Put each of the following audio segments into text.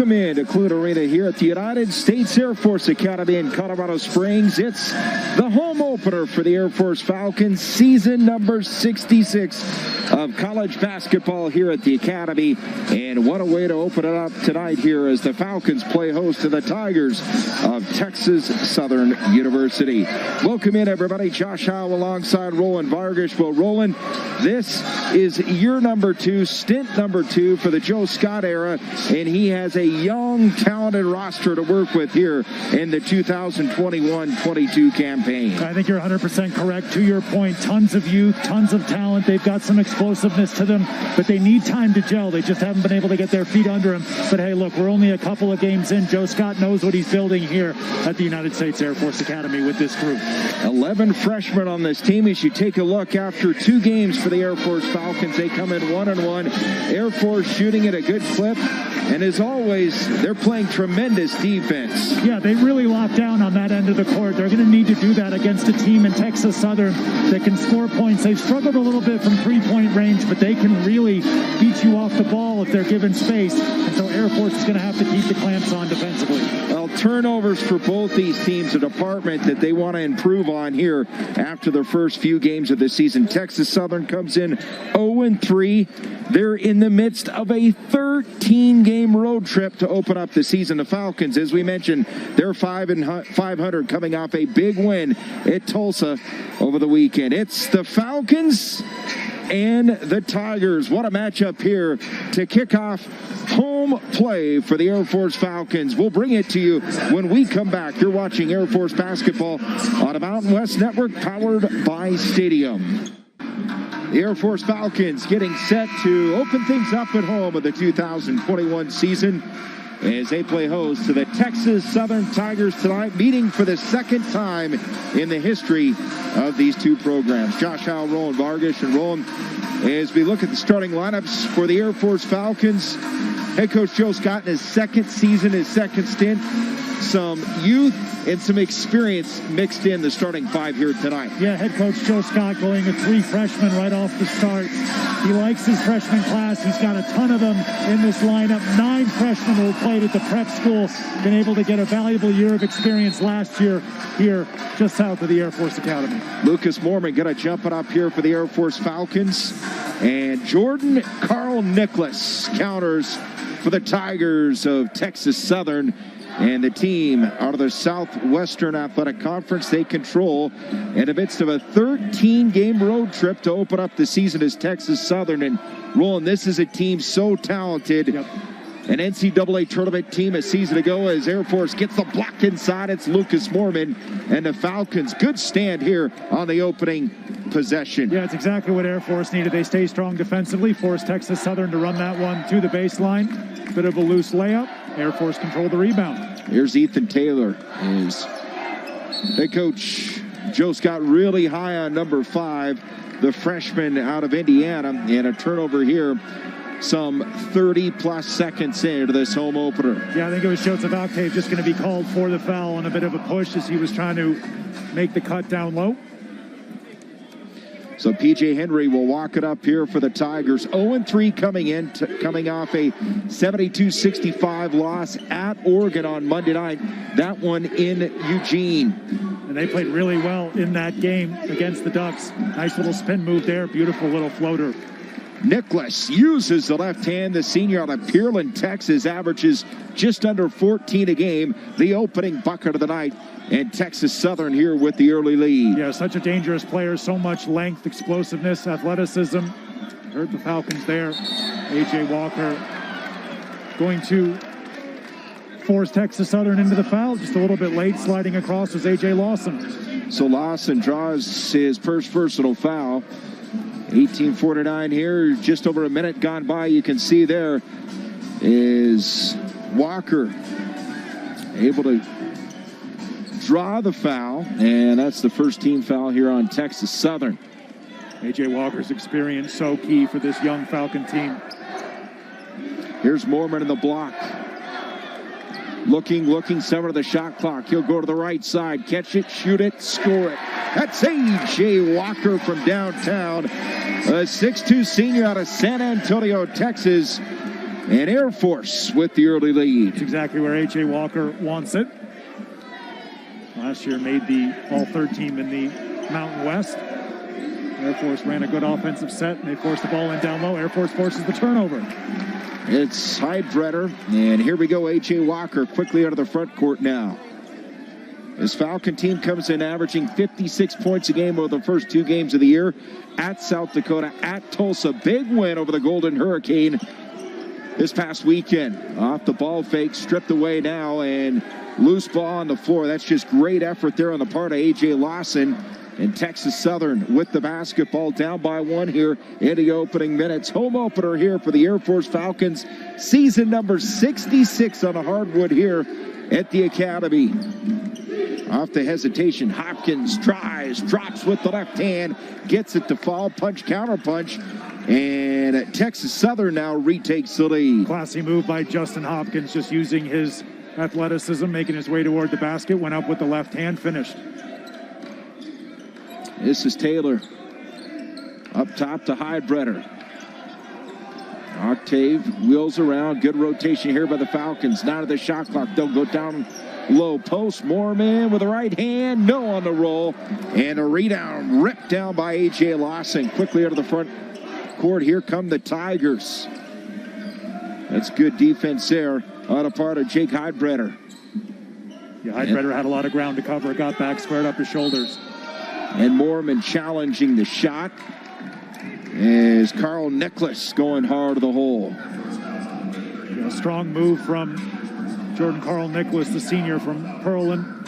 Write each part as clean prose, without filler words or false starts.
Welcome in to Clute Arena here at the United States Air Force Academy in Colorado Springs. It's the home opener for the Air Force Falcons, season number 66 of college basketball here at the Academy. And what a way to open it up tonight here as the Falcons play host to the Tigers of Texas Southern University. Welcome in, everybody. Josh Howe alongside Roland Vargas. Well, Roland, this is year number 2, stint number 2 for the Joe Scott era, and he has a young, talented roster to work with here in the 2021-22 campaign. I think you're 100% correct. To your point, tons of youth, tons of talent. They've got some explosiveness to them, but they need time to gel. They just haven't been able to get their feet under them. But hey, look, we're only a couple of games in. Joe Scott knows what he's building here at the United States Air Force Academy with this group. 11 freshmen on this team. As you take a look after 2 games for the Air Force Falcons, they come in 1-1. Air Force shooting at a good clip. And as always, they're playing tremendous defense. Yeah, they really lock down on that end of the court. They're going to need to do that against a team in Texas Southern that can score points. They've struggled a little bit from three-point range, but they can really beat you off the ball if they're given space. And so Air Force is going to have to keep the clamps on defensively. Well, turnovers for both these teams, a department that they want to improve on here after their first few games of the season. Texas Southern comes in 0-3. They're in the midst of a 13-game road trip to open up the season. The Falcons, as we mentioned, they're 500 coming off a big win at Tulsa over the weekend. It's the Falcons and the Tigers. What a matchup here to kick off home play for the Air Force Falcons. We'll bring it to you when we come back. You're watching Air Force basketball on a Mountain West Network powered by Stadium. The Air Force Falcons getting set to open things up at home of the 2021 season as they play host to the Texas Southern Tigers tonight, meeting for the second time in the history of these two programs. Josh Howe, Roland Vargas, and Roland, as we look at the starting lineups for the Air Force Falcons, head coach Joe Scott in his second season, his second stint, some youth and some experience mixed in the starting 5 here tonight. Yeah, head coach Joe Scott going with 3 freshmen right off the start. He likes his freshman class. He's got a ton of them in this lineup. 9 freshmen who played at the prep school, been able to get a valuable year of experience last year here just south of the Air Force Academy. Lucas Mormon going to jump it up here for the Air Force Falcons. And Jordan Carl Nicholas counters for the Tigers of Texas Southern. And the team out of the Southwestern Athletic Conference, they control in the midst of a 13-game road trip to open up the season as Texas Southern. And Roland, this is a team so talented. Yep. An NCAA tournament team a season ago as Air Force gets the block inside. It's Lucas Mormon and the Falcons. Good stand here on the opening possession. Yeah, it's exactly what Air Force needed. They stay strong defensively, force Texas Southern to run that one to the baseline. Bit of a loose layup. Air Force controlled the rebound. Here's Ethan Taylor. Is head coach Joe Scott really high on number 5, the freshman out of Indiana, and a turnover here some 30-plus seconds into this home opener. Yeah, I think it was Joseph Octave just going to be called for the foul on a bit of a push as he was trying to make the cut down low. So P.J. Henry will walk it up here for the Tigers. 0-3 coming off a 72-65 loss at Oregon on Monday night. That one in Eugene. And they played really well in that game against the Ducks. Nice little spin move there. Beautiful little floater. Nicholas uses the left hand. The senior out of Pearland, Texas, averages just under 14 a game. The opening bucket of the night. And Texas Southern here with the early lead. Yeah, such a dangerous player. So much length, explosiveness, athleticism. Heard the Falcons there. A.J. Walker going to force Texas Southern into the foul. Just a little bit late. Sliding across was A.J. Lawson. So Lawson draws his first personal foul. 18:49 here. Just over a minute gone by. You can see there is Walker able to draw the foul, and that's the first team foul here on Texas Southern. A.J. Walker's experience so key for this young Falcon team. Here's Mormon in the block. Looking, 7 of the shot clock. He'll go to the right side, catch it, shoot it, score it. That's A.J. Walker from downtown. A 6'2 senior out of San Antonio, Texas. And Air Force with the early lead. That's exactly where A.J. Walker wants it. Last year made the all-third team in the Mountain West. Air Force ran a good offensive set, and they forced the ball in down low. Air Force forces the turnover. It's Heidbreder, and here we go. A.J. Walker quickly out of the front court now. This Falcon team comes in averaging 56 points a game over the first 2 games of the year. At South Dakota, at Tulsa. Big win over the Golden Hurricane this past weekend. Off the ball fake, stripped away now, and loose ball on the floor. That's just great effort there on the part of A.J. Lawson. And Texas Southern with the basketball, down by 1 here in the opening minutes. Home opener here for the Air Force Falcons. Season number 66 on the hardwood here at the Academy. Off the hesitation, Hopkins tries, drops with the left hand, gets it to fall, punch, counter punch. And Texas Southern now retakes the lead. Classy move by Justin Hopkins, just using his athleticism, making his way toward the basket, went up with the left hand, finished. This is Taylor. Up top to Heidbreder. Octave wheels around. Good rotation here by the Falcons. Now to the shot clock. They'll go down low post. Moorman with the right hand. No on the roll. And a rebound ripped down by A.J. Lawson. Quickly out of the front court. Here come the Tigers. That's good defense there on a part of Jake Heidbreder. Yeah, Heidbreder had a lot of ground to cover. Got back, squared up his shoulders. And Moorman challenging the shot is Carl Nicholas going hard to the hole. Yeah, strong move from Jordan Carl Nicholas, the senior from Pearland.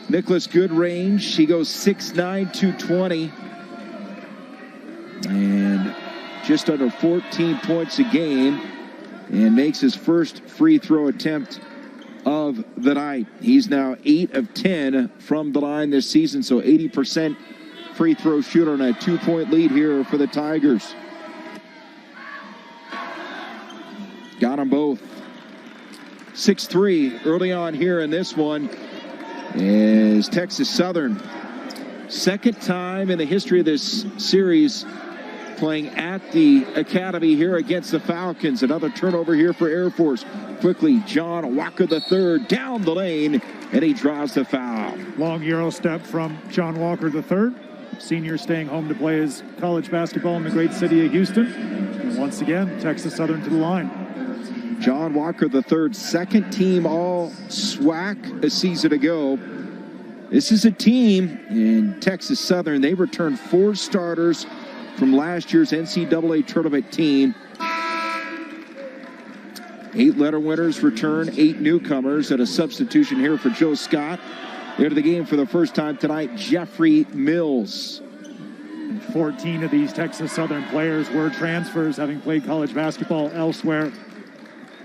Nicholas, good range. He goes 6'9", 220. And just under 14 points a game. And makes his first free throw attempt of the night. He's now 8 of 10 from the line this season, so 80% free throw shooter, and a 2-point lead here for the Tigers. Got them both. 6-3 early on here in this one is Texas Southern. Second time in the history of this series playing at the Academy here against the Falcons. Another turnover here for Air Force. Quickly, John Walker III down the lane, and he draws the foul. Long Euro step from John Walker III. Senior staying home to play his college basketball in the great city of Houston. And once again, Texas Southern to the line. John Walker III, second team all SWAC a season ago. This is a team in Texas Southern. They returned 4 starters from last year's NCAA tournament team. 8 letter winners return, 8 newcomers, and a substitution here for Joe Scott. Into the game for the first time tonight, Jeffrey Mills. 14 of these Texas Southern players were transfers, having played college basketball elsewhere.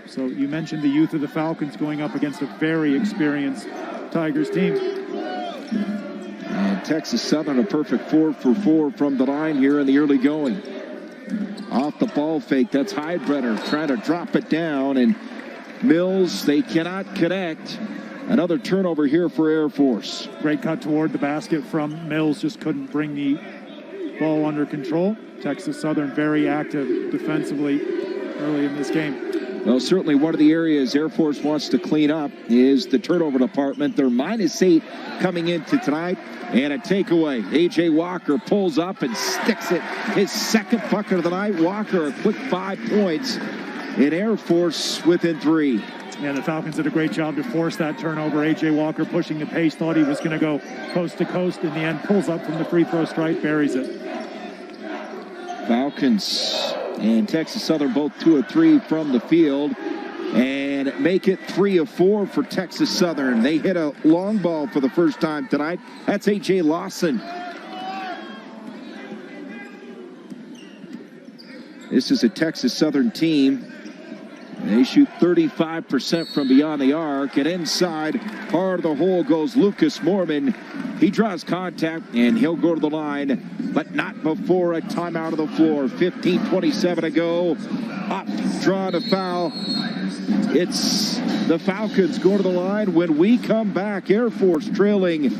So you mentioned the youth of the Falcons going up against a very experienced Tigers team. And Texas Southern a perfect 4 for 4 from the line here in the early going. Off the ball fake, that's Heidbreder trying to drop it down, and Mills, they cannot connect. Another turnover here for Air Force. Great cut toward the basket from Mills, just couldn't bring the ball under control. Texas Southern very active defensively early in this game. Well, certainly one of the areas Air Force wants to clean up is the turnover department. They're -8 coming into tonight. And a takeaway. A.J. Walker pulls up and sticks it. His second bucket of the night. Walker a quick 5 points. And Air Force within 3. Yeah, the Falcons did a great job to force that turnover. A.J. Walker pushing the pace, thought he was going to go coast to coast. In the end, pulls up from the free throw stripe, buries it. Falcons and Texas Southern both 2 of 3 from the field. And make it 3 of 4 for Texas Southern. They hit a long ball for the first time tonight. That's A.J. Lawson. This is a Texas Southern team. They shoot 35% from beyond the arc. And inside, hard of the hole goes Lucas Moorman. He draws contact, and he'll go to the line, but not before a timeout of the floor. 15:27 to go. Up, drawn a foul. It's the Falcons go to the line. When we come back, Air Force trailing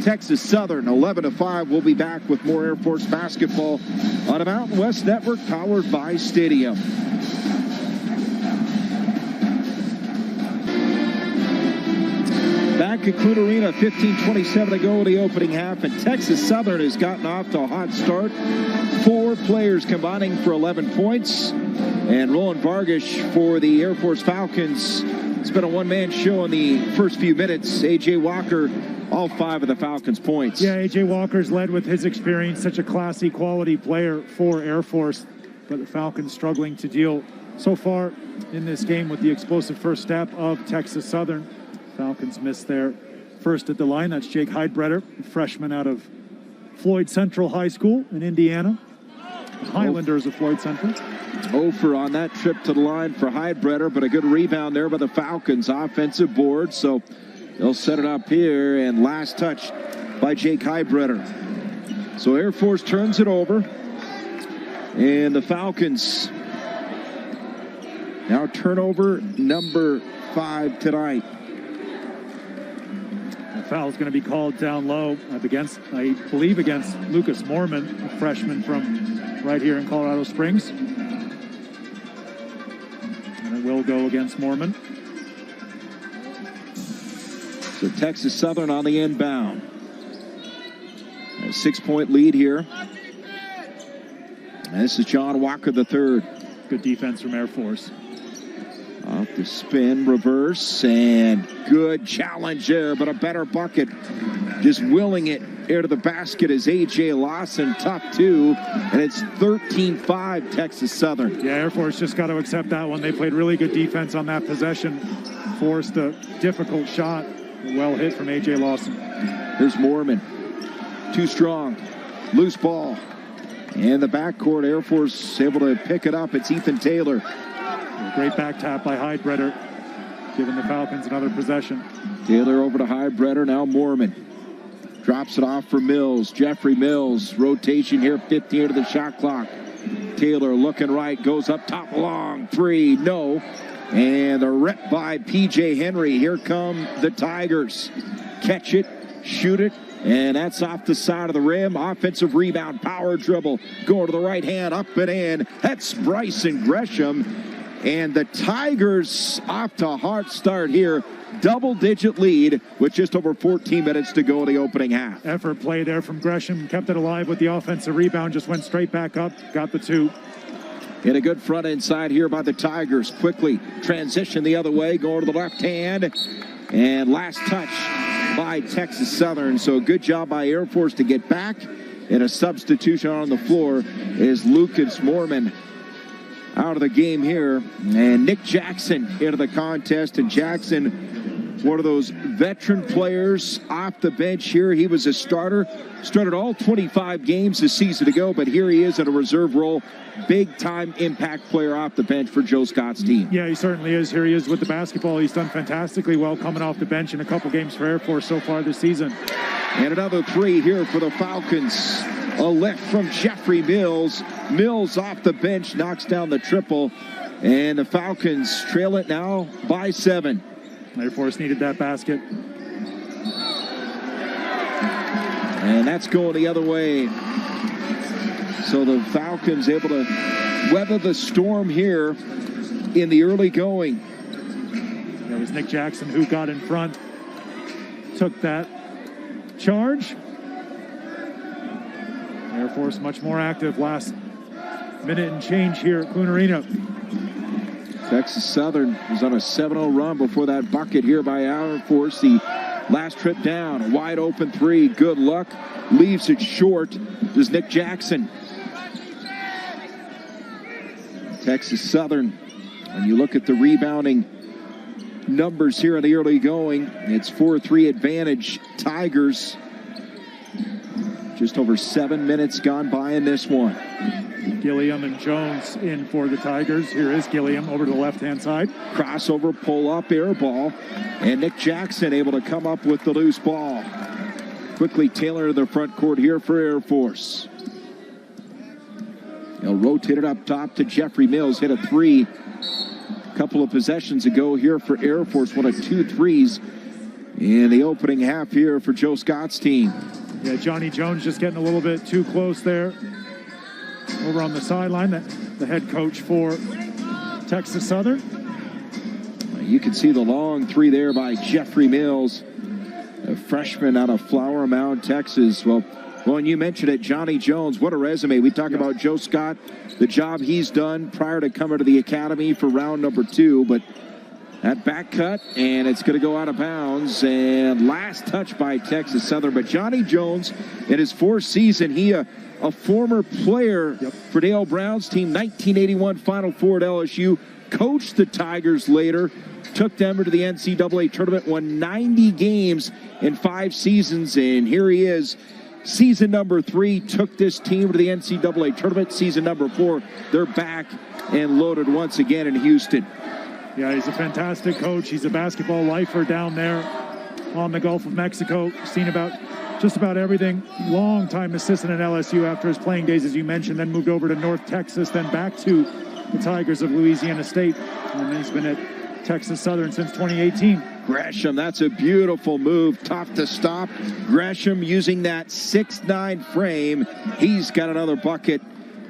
Texas Southern, 11-5. We'll be back with more Air Force basketball on a Mountain West Network powered by Stadium. Back at Clune Arena, 15:27 to go in the opening half, and Texas Southern has gotten off to a hot start. 4 players combining for 11 points, and Roland Vargas for the Air Force Falcons. It's been a one-man show in the first few minutes. A.J. Walker, all 5 of the Falcons' points. Yeah, A.J. Walker's led with his experience, such a classy, quality player for Air Force, but the Falcons struggling to deal so far in this game with the explosive first step of Texas Southern. Falcons missed their first at the line. That's Jake Heidbreder, a freshman out of Floyd Central High School in Indiana. Highlanders of Floyd Central. Over on that trip to the line for Heidbreder, but a good rebound there by the Falcons. Offensive board, so they'll set it up here, and last touch by Jake Heidbreder. So Air Force turns it over, and the Falcons now turnover number 5 tonight. Foul is going to be called down low against, I believe, against Lucas Moorman, a freshman from right here in Colorado Springs. And it will go against Moorman. So Texas Southern on the inbound. A 6-point lead here. And this is John Walker III. Good defense from Air Force. Off the spin, reverse, and good challenge there, but a better bucket. Just willing it into the basket is A.J. Lawson, tough 2, and it's 13-5 Texas Southern. Yeah, Air Force just got to accept that one. They played really good defense on that possession, forced a difficult shot. Well hit from A.J. Lawson. Here's Moorman, too strong, loose ball. And the backcourt, Air Force able to pick it up. It's Ethan Taylor. A great back tap by Heidbreder, giving the Falcons another possession. Taylor over to Heidbreder, now Moorman. Drops it off for Mills. Jeffrey Mills, rotation here, 15 to the shot clock. Taylor looking right, goes up top, long 3, no. And the rep by P.J. Henry. Here come the Tigers. Catch it, shoot it, and that's off the side of the rim. Offensive rebound, power dribble, going to the right hand, up and in. That's Bryson Gresham. And the Tigers off to a hot start here. Double-digit lead with just over 14 minutes to go in the opening half. Effort play there from Gresham. Kept it alive with the offensive rebound. Just went straight back up. Got the 2. And a good front inside here by the Tigers. Quickly transition the other way. Going to the left hand. And last touch by Texas Southern. So good job by Air Force to get back. And a substitution on the floor is Lucas Moorman out of the game here, and Nick Jackson into the contest. And Jackson, one of those veteran players off the bench here. He was a starter, started all 25 games this season ago, but here he is in a reserve role. Big time impact player off the bench for Joe Scott's team. Yeah, he certainly is. Here he is with the basketball. He's done fantastically well coming off the bench in a couple games for Air Force so far this season. And another 3 here for the Falcons. A lift from Jeffrey Mills. Mills off the bench, knocks down the triple. And the Falcons trail it now by 7. Air Force needed that basket. And that's going the other way. So the Falcons able to weather the storm here in the early going. It was Nick Jackson who got in front, took that charge. Air Force much more active last minute and change here at Clune Arena. Texas Southern was on a 7-0 run before that bucket here by Air Force. The last trip down, a wide open 3, good luck, leaves it short. There's Nick Jackson. Texas Southern, when you look at the rebounding numbers here in the early going, it's 4-3 advantage Tigers. Just over 7 minutes gone by in this one. Gilliam and Jones in for the Tigers. Here is Gilliam over to the left-hand side. Crossover, pull-up, air ball. And Nick Jackson able to come up with the loose ball. Quickly Taylor to the front court here for Air Force. He'll rotate it up top to Jeffrey Mills. Hit a 3 a couple of possessions ago here for Air Force. One of 2 threes in the opening half here for Joe Scott's team. Yeah, Johnny Jones just getting a little bit too close there. Over on the sideline, the head coach for Texas Southern. You can see the long three there by Jeffrey Mills, a freshman out of Flower Mound, Texas. Well, and you mentioned it, Johnny Jones, what a resume. We talk about Joe Scott, the job he's done prior to coming to the academy for round number 2, but that back cut, and it's going to go out of bounds, and last touch by Texas Southern. But Johnny Jones, in his 4th season, he a former player for Dale Brown's team, 1981 Final Four at LSU, coached the Tigers later, took them to the NCAA tournament, won 90 games in 5 seasons, and here he is. Season number 3 took this team to the NCAA tournament. Season number 4, they're back and loaded once again in Houston. Yeah, he's a fantastic coach. He's a basketball lifer down there on the Gulf of Mexico. Seen just about everything. Long-time assistant at LSU after his playing days, as you mentioned, then moved over to North Texas, then back to the Tigers of Louisiana State. And he's been at Texas Southern since 2018. Gresham, that's a beautiful move. Tough to stop. Gresham using that 6'9" frame. He's got another bucket.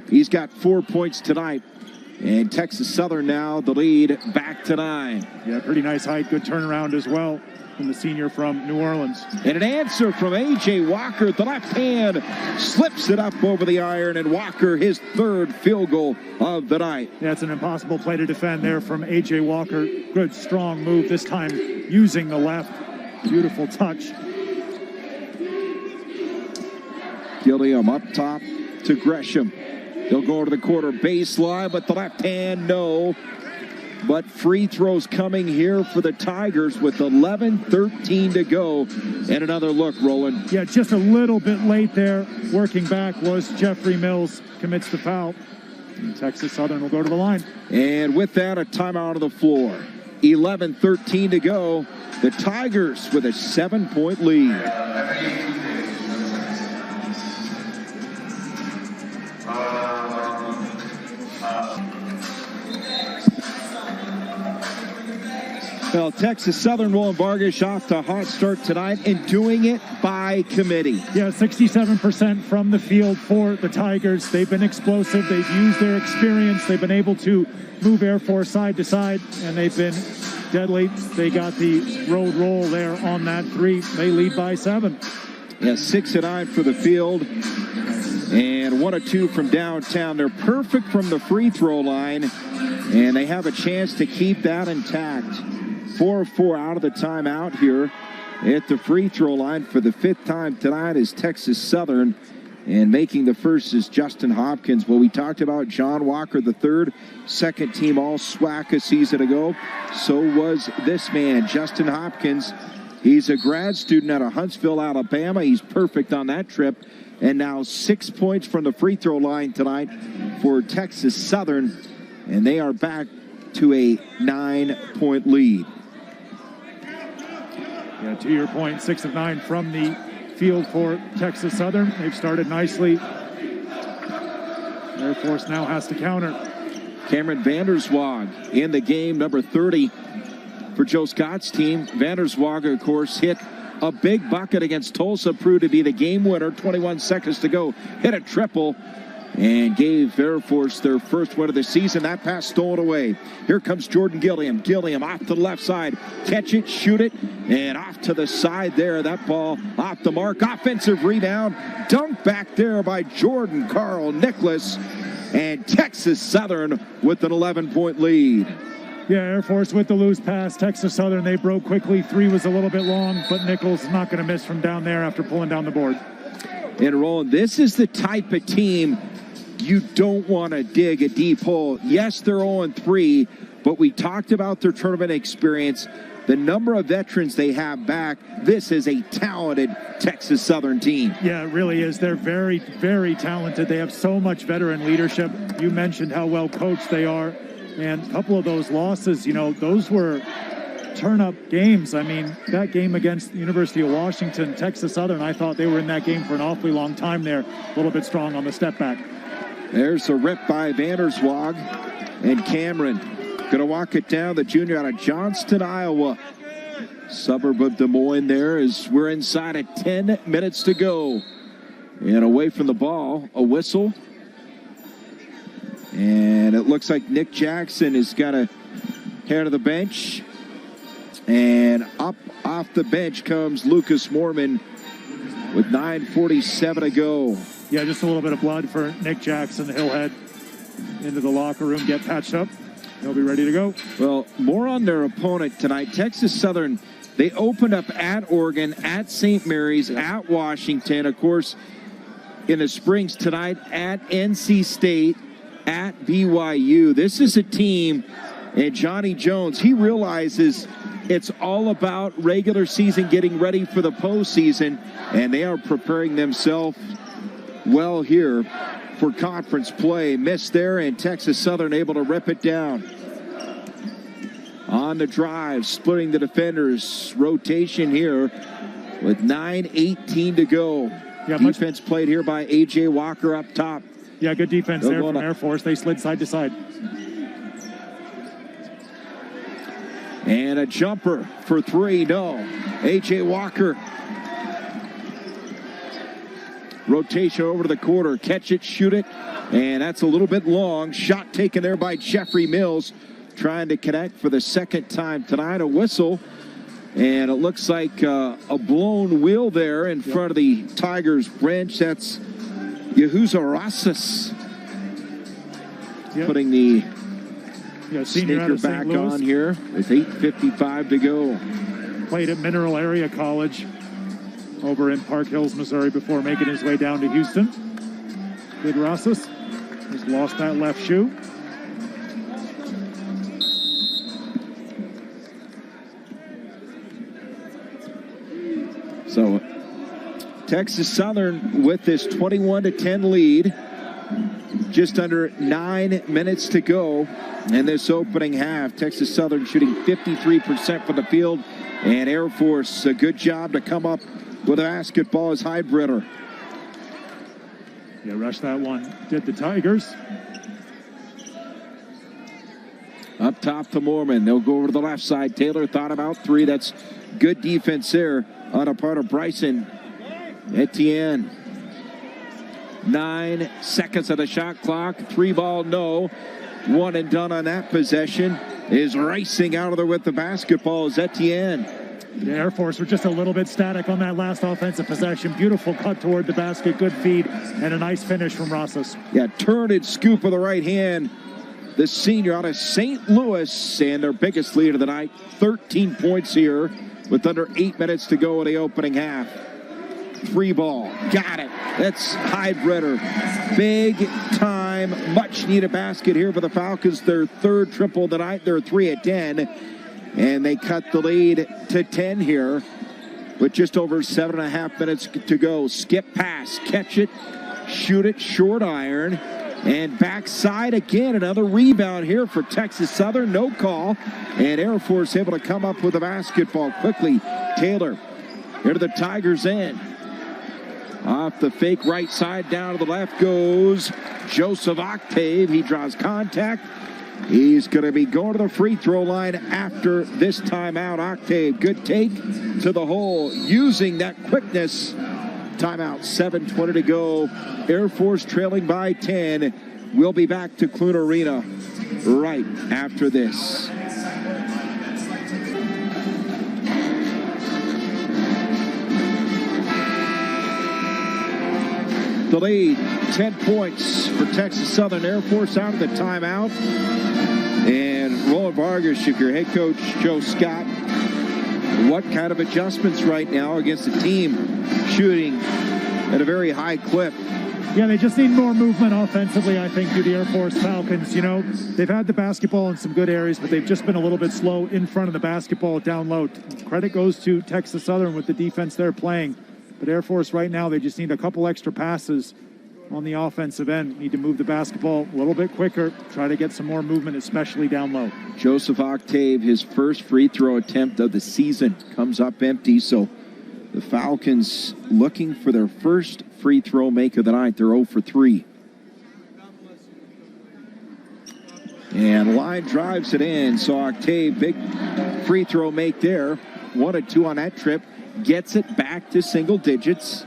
He's got 4 points tonight. And Texas Southern now the lead back to 9. Yeah, pretty nice height. Good turnaround as well from the senior from New Orleans. And an answer from A.J. Walker. The left hand slips it up over the iron, and Walker his 3rd field goal of the night. Yeah, it's an impossible play to defend there from A.J. Walker. Good, strong move this time using the left. Beautiful touch. Gilliam up top to Gresham. They'll go to the quarter baseline, but the left hand, no. But free throws coming here for the Tigers with 11:13 to go. And another look, Roland. Yeah, just a little bit late there. Working back was Jeffrey Mills, commits the foul. And Texas Southern will go to the line. And with that, a timeout on the floor. 11:13 to go. The Tigers with a 7-point lead. Well, Texas Southern will Vargas off to a hot start tonight and doing it by committee. Yeah, 67% from the field for the Tigers. They've been explosive. They've used their experience. They've been able to move Air Force side to side, and they've been deadly. They got the road roll there on that 3. They lead by 7. Yeah, 6 of 9 for the field, and 1 of 2 from downtown. They're perfect from the free throw line, and they have a chance to keep that intact. 4 of 4 out of the timeout here at the free throw line for the 5th time tonight is Texas Southern, and making the first is Justin Hopkins. Well, we talked about John Walker III, 2nd team All-SWAC a season ago. So was this man, Justin Hopkins. He's a grad student out of Huntsville, Alabama. He's perfect on that trip. And now 6 points from the free throw line tonight for Texas Southern, and they are back to a 9-point lead. Yeah, to your point, 6 of 9 from the field for Texas Southern. They've started nicely. Air Force now has to counter. Cameron Vanderswag in the game, number 30 for Joe Scott's team. Vanderswag, of course, hit a big bucket against Tulsa, proved to be the game winner. 21 seconds to go. Hit a triple and gave Air Force their first win of the season. That pass stolen away. Here comes Jordan Gilliam. Gilliam off to the left side. Catch it, shoot it, and off to the side there. That ball off the mark. Offensive rebound. Dunk back there by Jordan Carl Nicholas. And Texas Southern with an 11-point lead. Yeah, Air Force with the loose pass. Texas Southern, they broke quickly. 3 was a little bit long, but Nichols is not going to miss from down there after pulling down the board. And Roland, this is the type of team you don't want to dig a deep hole. Yes, they're 0-3, but we talked about their tournament experience, the number of veterans they have back. This is a talented Texas Southern team. Yeah, it really is. They're very, very talented. They have so much veteran leadership. You mentioned how well coached they are. And a couple of those losses, you know, those were turn-up games. I mean, that game against the University of Washington, Texas Southern, I thought they were in that game for an awfully long time there. A little bit strong on the step back. There's a rip by Vanderswag, and Cameron going to walk it down, the junior out of Johnston, Iowa. suburb of Des Moines there, as we're inside at 10 minutes to go. And away from the ball, a whistle. And it looks like Nick Jackson is got to head to the bench. And up off the bench comes Lucas Mormon with 9:47 to go. Yeah, just a little bit of blood for Nick Jackson. He'll head into the locker room, get patched up. He'll be ready to go. Well, more on their opponent tonight. Texas Southern, they opened up at Oregon, at St. Mary's, at Washington. Of course, in the Springs tonight at NC State, at BYU. This is a team, and Johnny Jones, he realizes it's all about regular season getting ready for the postseason, and they are preparing themselves well here for conference play. Missed there, and Texas Southern able to rip it down. On the drive, splitting the defenders. Rotation here with 9:18 to go. Yeah, defense played here by A.J. Walker up top. Yeah, good defense there from Air Force. They slid side to side. And a jumper for three, no. A.J. Walker. Rotation over to the quarter. Catch it, shoot it. And that's a little bit long. Shot taken there by Jeffrey Mills. Trying to connect for the second time tonight. A whistle. And it looks like a blown wheel there in front of the Tigers bench. That's Yehuza Rosas putting the sneaker back on here with 8:55 to go. Played at Mineral Area College over in Park Hills, Missouri, before making his way down to Houston. Good Rosas has lost that left shoe. So Texas Southern with this 21-10 lead. Just under 9 minutes to go in this opening half. Texas Southern shooting 53% from the field. And Air Force, a good job to come up with a basketball as Heidbritter. Yeah, rush that one. Did the Tigers. Up top to Mormon. They'll go over to the left side. Taylor thought about three. That's good defense there on a part of Bryson Etienne. 9 seconds of the shot clock. 3 ball, no. One and done on that possession. Is racing out of there with the basketball is Etienne. The Air Force were just a little bit static on that last offensive possession. Beautiful cut toward the basket. Good feed and a nice finish from Rosas. Yeah, turn and scoop with the right hand. The senior out of St. Louis, and their biggest lead of the night. 13 points here with under 8 minutes to go in the opening half. 3 ball. Got it. That's Heidbritter. Big time, much needed basket here for the Falcons. Their third triple of the night. They're 3 at 10. And they cut the lead to 10 here with just over 7.5 minutes to go. Skip pass, catch it, shoot it, short iron. And backside again, another rebound here for Texas Southern. No call. And Air Force able to come up with the basketball quickly. Taylor here to the Tigers' end. Off the fake right side, down to the left goes Joseph Octave. He draws contact. He's going to be going to the free throw line after this timeout. Octave, good take to the hole, using that quickness. Timeout, 7:20 to go. Air Force trailing by 10. We'll be back to Clune Arena right after this. The lead, 10 points for Texas Southern. Air Force out of the timeout. And Roland Vargas, if you're head coach Joe Scott, what kind of adjustments right now against a team shooting at a very high clip? Yeah, they just need more movement offensively, I think, to the Air Force Falcons. You know, they've had the basketball in some good areas, but they've just been a little bit slow in front of the basketball down low. Credit goes to Texas Southern with the defense they're playing. But Air Force right now, they just need a couple extra passes on the offensive end. Need to move the basketball a little bit quicker, try to get some more movement, especially down low. Joseph Octave, his first free throw attempt of the season, comes up empty. So the Falcons looking for their first free throw make of the night. They're 0 for 3. And line drives it in. So Octave, big free throw make there. wanted to on that trip. Gets it back to single digits.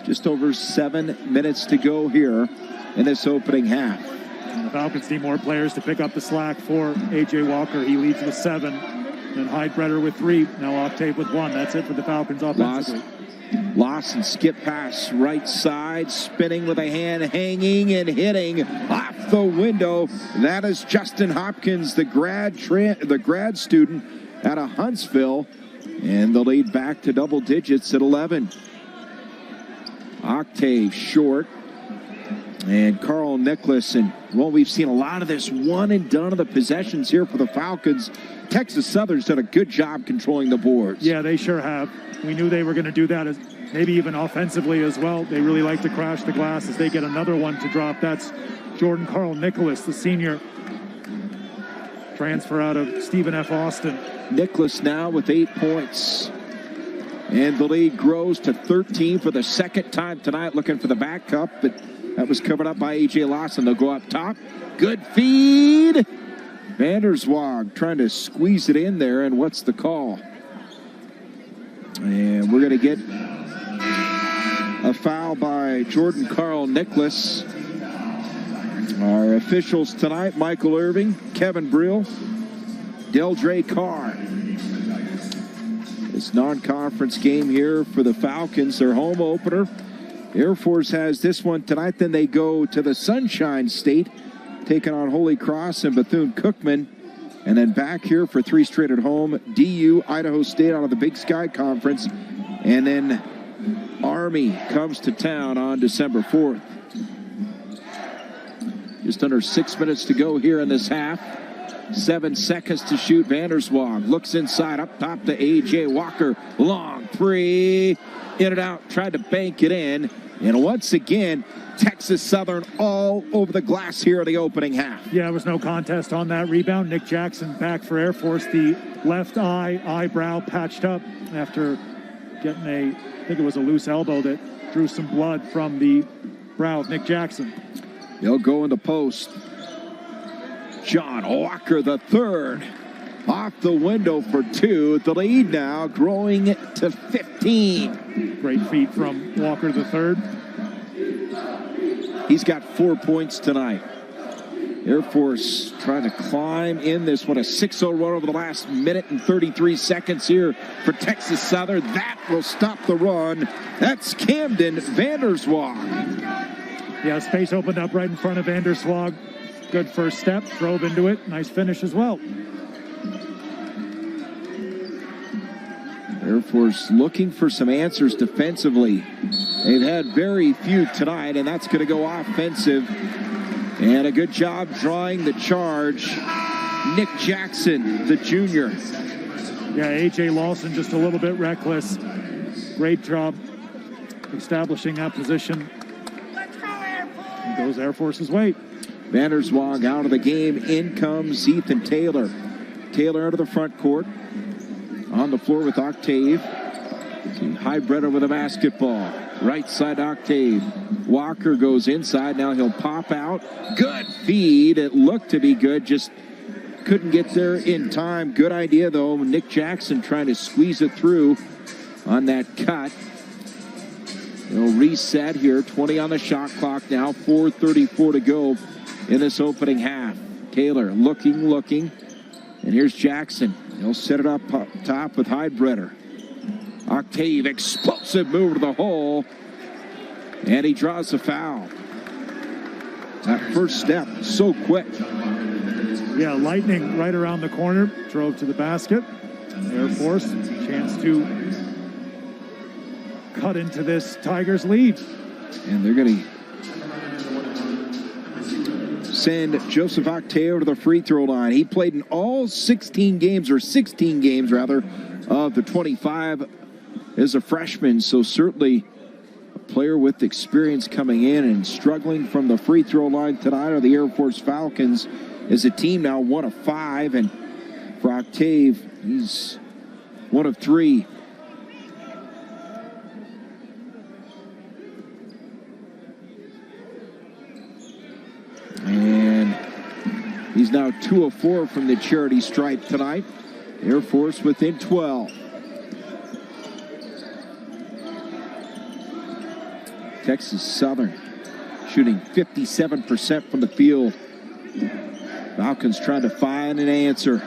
Just over 7 minutes to go here in this opening half. And the Falcons need more players to pick up the slack for A.J. Walker. He leads with 7. And Heidbreder with 3. Now Octave with 1. That's it for the Falcons offensively. Lawson skip pass right side, spinning with a hand, hanging and hitting off the window. That is Justin Hopkins, the grad student out of Huntsville. And the lead back to double digits at 11. Octave short. And Carl Nicholas, and well, we've seen a lot of this one and done of the possessions here for the Falcons. Texas Southern's done a good job controlling the boards. Yeah, they sure have. We knew they were going to do that, maybe even offensively as well. They really like to crash the glass as they get another one to drop. That's Jordan Carl Nicholas, the senior transfer out of Stephen F. Austin. Nicholas now with 8 points. And the lead grows to 13 for the second time tonight, looking for the back cup, but that was covered up by A.J. Lawson. They'll go up top. Good feed. Vanderswag trying to squeeze it in there, and what's the call? And we're going to get a foul by Jordan Carl Nicholas. Our officials tonight, Michael Irving, Kevin Brill, Deldre Carr. This non-conference game here for the Falcons, their home opener. Air Force has this one tonight. Then they go to the Sunshine State, taking on Holy Cross and Bethune-Cookman. And then back here for 3 straight at home, DU, Idaho State out of the Big Sky Conference. And then Army comes to town on December 4th. Just under 6 minutes to go here in this half. 7 seconds to shoot. Vanderswag looks inside, up top to A.J. Walker. Long 3. In and out, tried to bank it in. And once again, Texas Southern all over the glass here in the opening half. Yeah, there was no contest on that rebound. Nick Jackson back for Air Force. The left eyebrow patched up after getting I think it was a loose elbow that drew some blood from the brow of Nick Jackson. They'll go in the post. John Walker the third. Off the window for 2. The lead now growing to 15. Great feat from Walker the third. He's got 4 points tonight. Air Force trying to climb in this one. A 6-0 run over the last minute and 33 seconds here for Texas Southern. That will stop the run. That's Camden Vanderswag. Yeah, space opened up right in front of Vanderswag. Good first step. Drove into it. Nice finish as well. Air Force looking for some answers defensively. They've had very few tonight, and that's going to go offensive. And a good job drawing the charge. Nick Jackson, the junior. Yeah, A.J. Lawson just a little bit reckless. Great job establishing that position. And goes Air Force's way. Vanderswag out of the game. In comes Ethan Taylor. Taylor out of the front court. On the floor with Octave. Heidbreder with a basketball. Right side Octave. Walker goes inside. Now he'll pop out. Good feed. It looked to be good. Just couldn't get there in time. Good idea, though. Nick Jackson trying to squeeze it through on that cut. They'll reset here. 20 on the shot clock now. 4:34 to go in this opening half. Taylor looking. And here's Jackson. He'll set it up top with Heidbreder. Octave, explosive move to the hole. And he draws a foul. That first step, so quick. Yeah, lightning right around the corner. Drove to the basket. Air Force, chance to cut into this Tigers lead. And they're going to send Joseph Octave to the free throw line. He played in all 16 games of the 25 as a freshman, so certainly a player with experience coming in and struggling from the free throw line tonight are the Air Force Falcons as a team now 1 of 5, and for Octave, he's 1 of 3. And he's now 2 of 4 from the charity stripe tonight. Air Force within 12. Texas Southern shooting 57% from the field. Falcons trying to find an answer.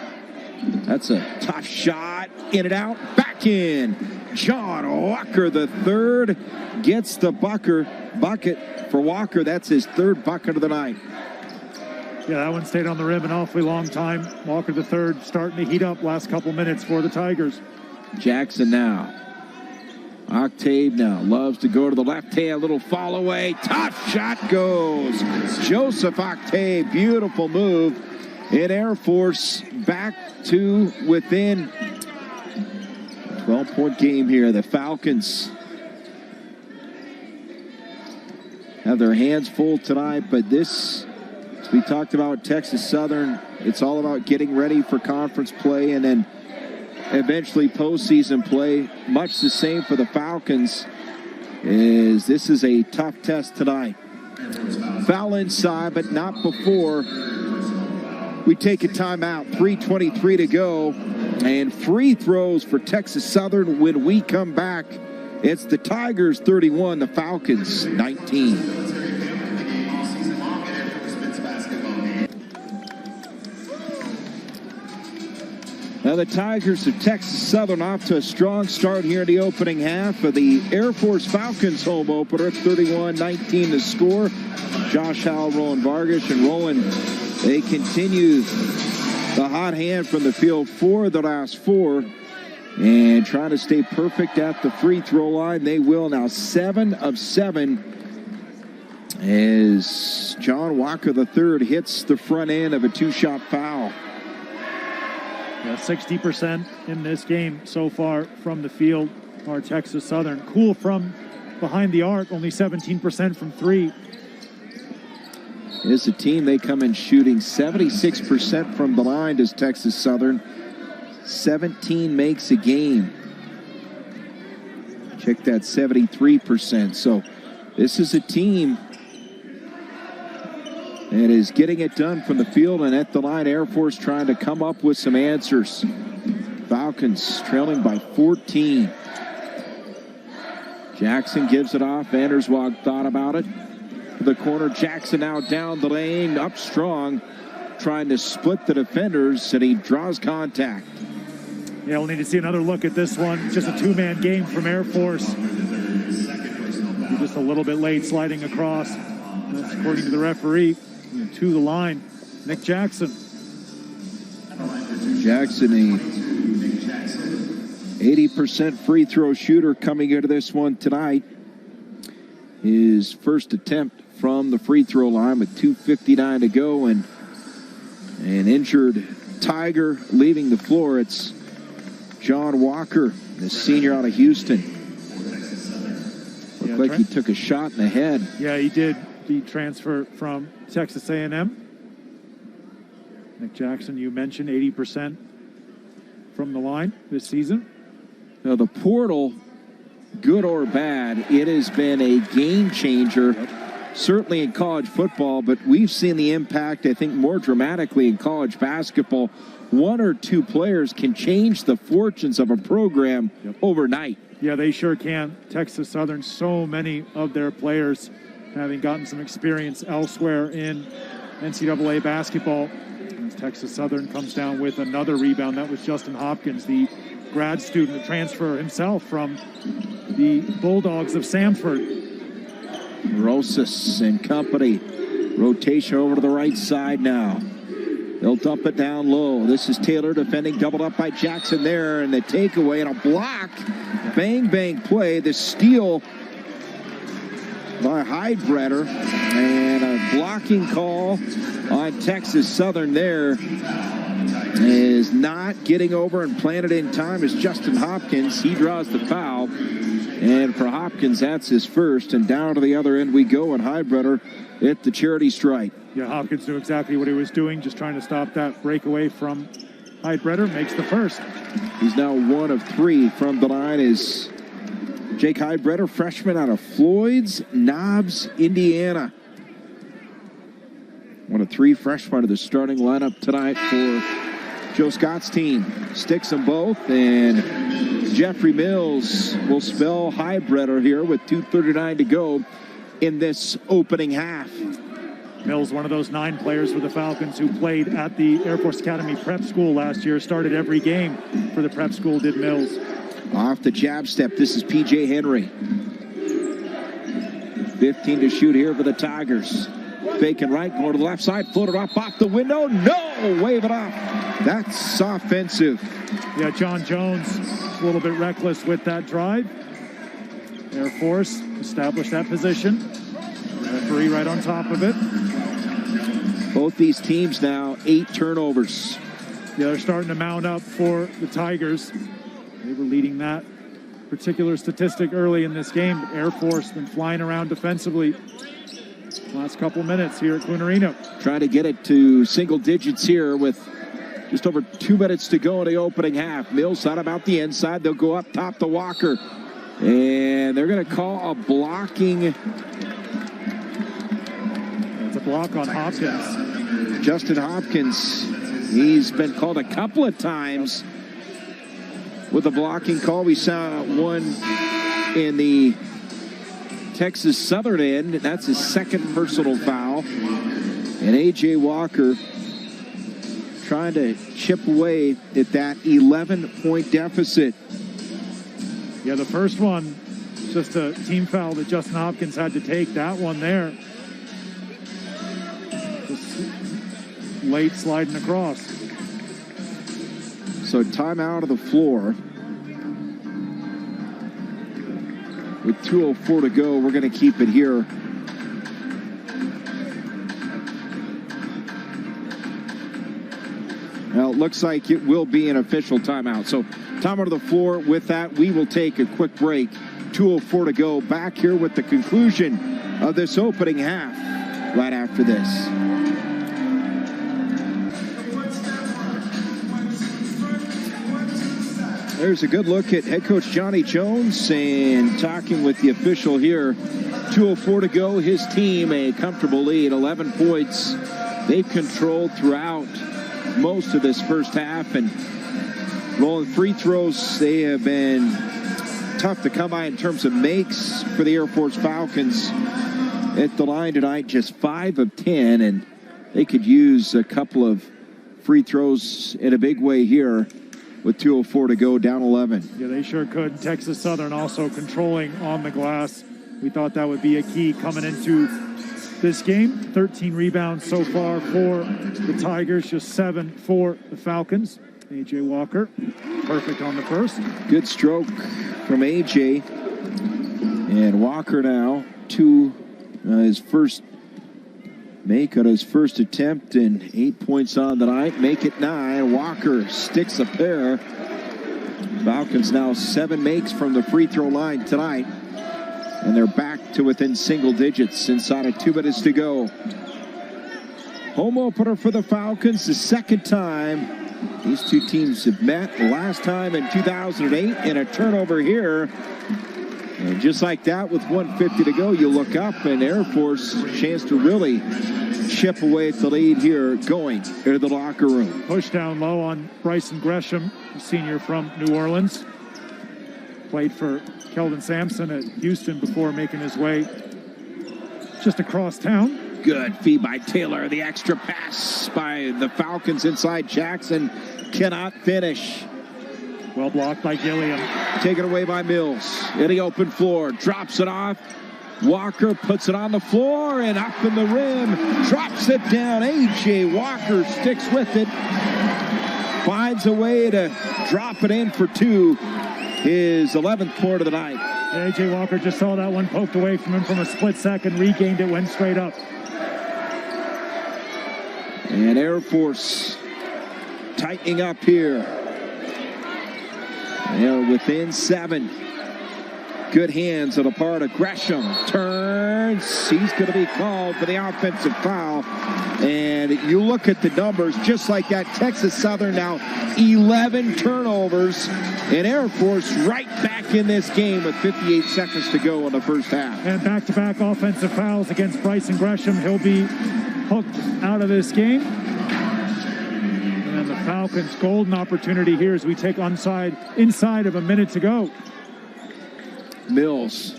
That's a tough shot. In and out. Back in. John Walker, the third, gets the bucket for Walker. That's his third bucket of the night. Yeah, that one stayed on the rim an awfully long time. Walker, the third, starting to heat up last couple minutes for the Tigers. Jackson now. Octave now loves to go to the left hand. Little fall away. Tough shot goes. Joseph Octave. Beautiful move. In Air Force back to within 12-point game here. The Falcons have their hands full tonight, but this, as we talked about Texas Southern, it's all about getting ready for conference play and then eventually postseason play. Much the same for the Falcons, as this is a tough test tonight. Foul inside, but not before we take a timeout. 3:23 to go, and free throws for Texas Southern. When we come back, it's the Tigers 31, the Falcons 19. Now the Tigers of Texas Southern off to a strong start here in the opening half of the Air Force Falcons home opener. 31-19 to score. Josh Howell, Roland Vargas, and Roland, they continue the hot hand from the field for the last four and try to stay perfect at the free throw line. They will now. 7 of 7 as John Walker III hits the front end of a two-shot foul. Yeah, 60% in this game so far from the field are Texas Southern. Cool from behind the arc, only 17% from three. As a team, they come in shooting 76% from the line, does Texas Southern. 17 makes a game. Check that, 73%. So this is a team that is getting it done from the field, and at the line, Air Force trying to come up with some answers. Falcons trailing by 14. Jackson gives it off. Vanderswag thought about it. The corner, Jackson now down the lane, up strong, trying to split the defenders, and he draws contact. Yeah, we'll need to see another look at this one. Just a two-man game from Air Force. Just a little bit late sliding across. That's according to the referee. To the line, Nick Jackson. Jackson, a 80% free throw shooter coming into this one tonight. His first attempt from the free throw line with 2:59 to go, and an injured Tiger leaving the floor. It's John Walker, the senior out of Houston. Looked like he took a shot in the head. Yeah, he did. The transfer from Texas A&M. Nick Jackson, you mentioned 80% from the line this season. Now the portal, good or bad, it has been a game changer. Yep. Certainly in college football, but we've seen the impact, I think, more dramatically in college basketball. One or two players can change the fortunes of a program overnight. Yeah, they sure can. Texas Southern, so many of their players having gotten some experience elsewhere in NCAA basketball. As Texas Southern comes down with another rebound. That was Justin Hopkins, the grad student, the transfer himself from the Bulldogs of Samford. Rosas and company. Rotation over to the right side now. They'll dump it down low. This is Taylor defending, doubled up by Jackson there, and the takeaway and a block. Bang, bang play. The steal by Heidbreder, and a blocking call on Texas Southern there is not getting over and planted in time is Justin Hopkins. He draws the foul, and for Hopkins, that's his first, and down to the other end we go, and Heidbreder at the charity stripe. Yeah, Hopkins knew exactly what he was doing, just trying to stop that breakaway from Heidbreder, makes the first. He's now 1 of 3 from the line is Jake Heidbreder, freshman out of Floyd's Knobs, Indiana. 1 of 3 freshmen of the starting lineup tonight for Joe Scott's team. Sticks them both, and Jeffrey Mills will spell Heidbreder here with 2:39 to go. in this opening half. Mills, one of those 9 players for the Falcons who played at the Air Force Academy prep school last year, started every game for the prep school, did Mills. Off the jab step, this is P.J. Henry. 15 to shoot here for the Tigers. Faking right, going to the left side, floated off the window. No, wave it off. That's offensive. Yeah, John Jones, a little bit reckless with that drive. Air Force established that position. Referee right on top of it. Both these teams now 8 turnovers. Yeah, they're starting to mount up for the Tigers. They were leading that particular statistic early in this game. Air Force been flying around defensively last couple minutes here at Clunerino. Trying to get it to single digits here with just over 2 minutes to go in the opening half. Mills out about the inside. They'll go up top to Walker. And they're going to call a blocking. It's a block on Hopkins. Justin Hopkins, he's been called a couple of times with a blocking call. We saw one in the Texas Southern end. That's his second personal foul. And A.J. Walker trying to chip away at that 11-point deficit. Yeah, the first one, just a team foul that Justin Hopkins had to take. That one there, just late sliding across. So timeout of the floor. With 2:04 to go, we're going to keep it here. Well, it looks like it will be an official timeout. So timeout of the floor. With that, we will take a quick break. 2:04 to go. Back here with the conclusion of this opening half right after this. There's a good look at head coach Johnny Jones and talking with the official here. 2:04 to go. His team a comfortable lead, 11 points. They've controlled throughout most of this first half, and rolling free throws, they have been tough to come by in terms of makes for the Air Force Falcons. At the line tonight, just 5 of 10, and they could use a couple of free throws in a big way here with 2:04 to go, down 11. Yeah, they sure could. Texas Southern also controlling on the glass. We thought that would be a key coming into this game. 13 rebounds so far for the Tigers, just 7 for the Falcons. A.J. Walker, perfect on the first. Good stroke from A.J. And Walker now to his first make on his first attempt, and 8 points on the night. Make it 9. Walker sticks a pair. Falcons now 7 makes from the free throw line tonight. And they're back to within single digits inside of 2 minutes to go. Home opener for the Falcons, the second time these two teams have met. Last time in 2008 in a turnover here. And just like that, with 1:50 to go, you look up and Air Force chance to really chip away at the lead here, going into the locker room. Push down low on Bryson Gresham, a senior from New Orleans. Played for Kelvin Sampson at Houston before making his way just across town. Good feed by Taylor. The extra pass by the Falcons inside. Jackson cannot finish. Well blocked by Gilliam. Taken away by Mills. In the open floor. Drops it off. Walker puts it on the floor and up in the rim. Drops it down. A.J. Walker sticks with it. Finds a way to drop it in for 2. His 11th point of the night. A.J. Walker just saw that one poked away from him from a split second. Regained it, went straight up. And Air Force tightening up here. They're within 7. Good hands on the part of Gresham. Turns. He's going to be called for the offensive foul. And you look at the numbers, just like that, Texas Southern now 11 turnovers. And Air Force right back in this game with 58 seconds to go in the first half. And back-to-back offensive fouls against Bryson Gresham. He'll be hooked out of this game. And then the Falcons' golden opportunity here as we take inside of a minute to go. Mills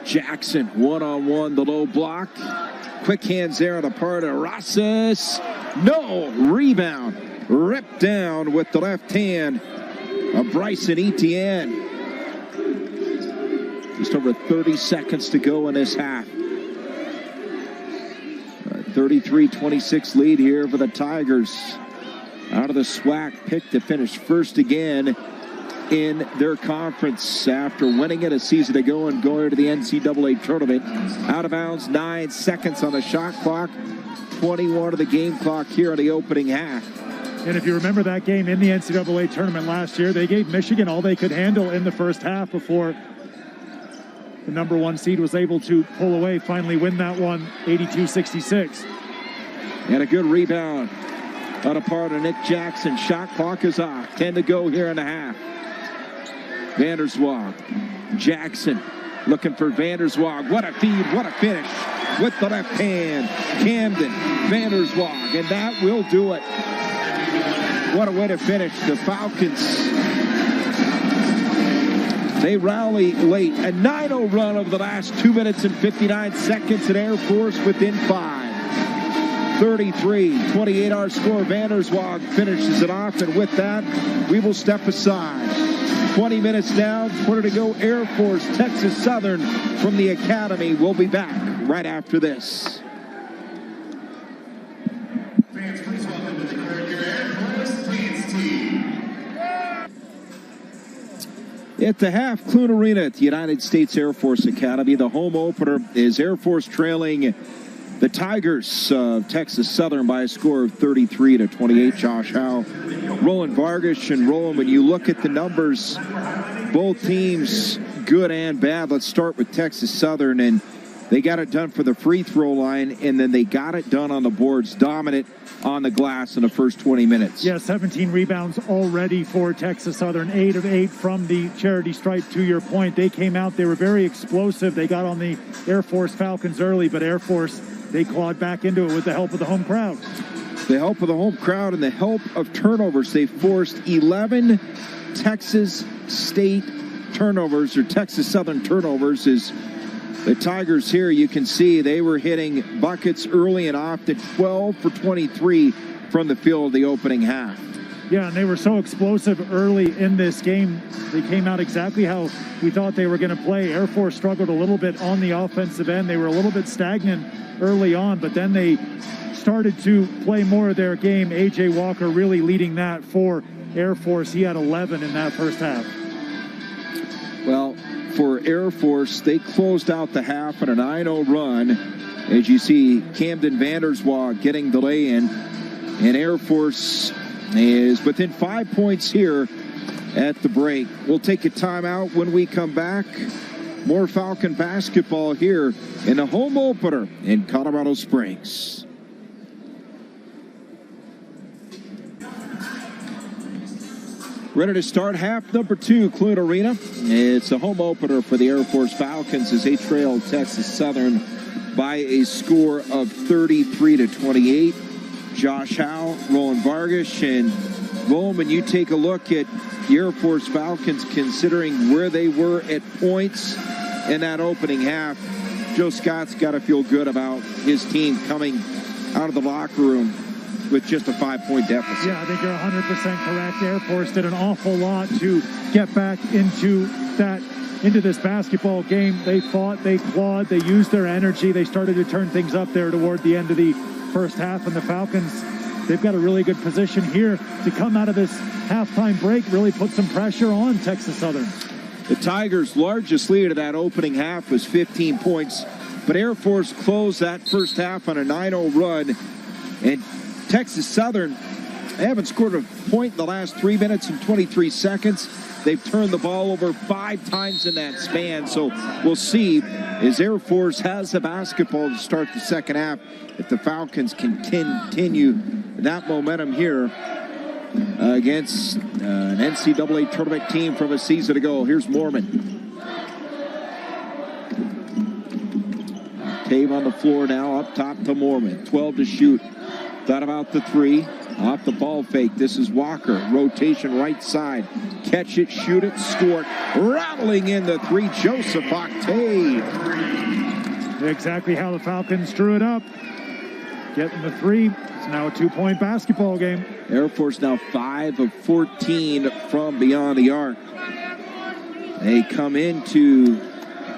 Jackson, one-on-one, the low block. Quick hands there on the part of Rosas. No, rebound. Ripped down with the left hand of Bryson Etienne. Just over 30 seconds to go in this half. 33-26 lead here for the Tigers. Out of the SWAC, picked to finish first again in their conference after winning it a season ago and going to the NCAA tournament. Out of bounds, 9 seconds on the shot clock, 21 of the game clock here in the opening half. And if you remember that game in the NCAA tournament last year, they gave Michigan all they could handle in the first half before the number 1 seed was able to pull away, finally win that one, 82-66. And a good rebound on a part of Nick Jackson. Shot clock is off. 10 to go here in the half. Vanderswag. Jackson looking for Vanderswag. What a feed, what a finish with the left hand. Camden, Vanderswag, and that will do it. What a way to finish. The Falcons, they rally late. A 9-0 run over the last 2 minutes and 59 seconds, and Air Force within 5. 33-28 our score. Vanderswag finishes it off, and with that, we will step aside. 20 minutes down, 20 to go. Air Force, Texas Southern from the Academy. We'll be back right after this. Fans, please welcome to the current year Air Force Dance Team. At the half, Clune Arena at the United States Air Force Academy. The home opener is Air Force trailing the Tigers of Texas Southern by a score of 33-28. Josh Howe, Roland Vargas, and Roland, when you look at the numbers, both teams good and bad. Let's start with Texas Southern, and they got it done for the free throw line, and then they got it done on the boards, dominant on the glass in the first 20 minutes. Yeah, 17 rebounds already for Texas Southern, 8 of 8 from the charity stripe. To your point, they came out, they were very explosive. They got on the Air Force Falcons early, but Air Force, they clawed back into it with the help of the home crowd. The help of the home crowd and the help of turnovers. They forced 11 Texas State turnovers, or Texas Southern turnovers. Is the Tigers here, you can see they were hitting buckets early and often. 12 for 23 from the field of the opening half. Yeah, and they were so explosive early in this game. They came out exactly how we thought they were going to play. Air Force struggled a little bit on the offensive end. They were a little bit stagnant early on, but then they started to play more of their game. A.J. Walker really leading that for Air Force. He had 11 in that first half. Well, for Air Force, they closed out the half on a 9-0 run. As you see, Camden Vanderswag getting the lay-in, and Air Force is within 5 points here at the break. We'll take a timeout. When we come back, more Falcon basketball here in the home opener in Colorado Springs. Ready to start half number 2, Clune Arena. It's a home opener for the Air Force Falcons as they trail Texas Southern by a score of 33-28. Josh Howe, Roland Vargas, and Bowman, you take a look at the Air Force Falcons considering where they were at points in that opening half. Joe Scott's got to feel good about his team coming out of the locker room with just a 5-point deficit. Yeah, I think you're 100% correct. Air Force did an awful lot to get back into this basketball game. They fought, they clawed, they used their energy. They started to turn things up there toward the end of the first half, and the Falcons, they've got a really good position here to come out of this halftime break, really put some pressure on Texas Southern. The Tigers' largest lead of that opening half was 15 points, but Air Force closed that first half on a 9-0 run, and Texas Southern, they haven't scored a point in the last 3 minutes and 23 seconds. They've turned the ball over 5 times in that span, so we'll see as Air Force has the basketball to start the second half if the Falcons can continue that momentum here against an NCAA tournament team from a season ago. Here's Mormon. Octave on the floor now, up top to Mormon. 12 to shoot. Thought about the 3. Off the ball fake, this is Walker. Rotation right side. Catch it, shoot it, score it. Rattling in the three, Joseph Octave. Exactly how the Falcons drew it up. Getting the three. It's now a 2-point basketball game. Air Force now 5 of 14 from beyond the arc. They come into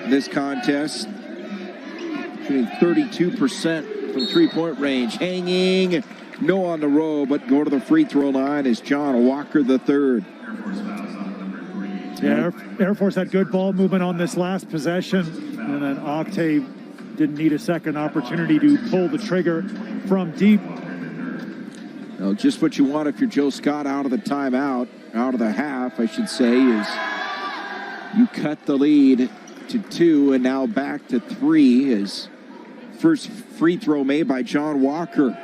this contest shooting 32% from three-point range. Hanging, no on the row, but go to the free throw line is John Walker III. Yeah, Air Force had good ball movement on this last possession, and then Octave didn't need a second opportunity to pull the trigger from deep. Well, just what you want if you're Joe Scott out of the timeout, out of the half, I should say, is you cut the lead to 2 and now back to 3. His first free throw made by John Walker.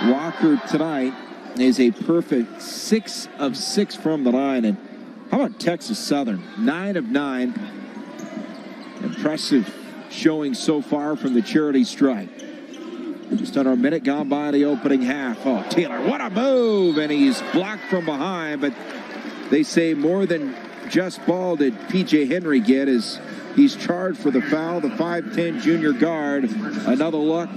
Walker tonight is a perfect 6 of 6 from the line. And how about Texas Southern? 9 of 9. Impressive showing so far from the charity stripe. Just under a minute gone by the opening half. Oh, Taylor, what a move! And he's blocked from behind, but they say more than just ball did P.J. Henry get as he's charged for the foul. The 5'10 junior guard. Another look.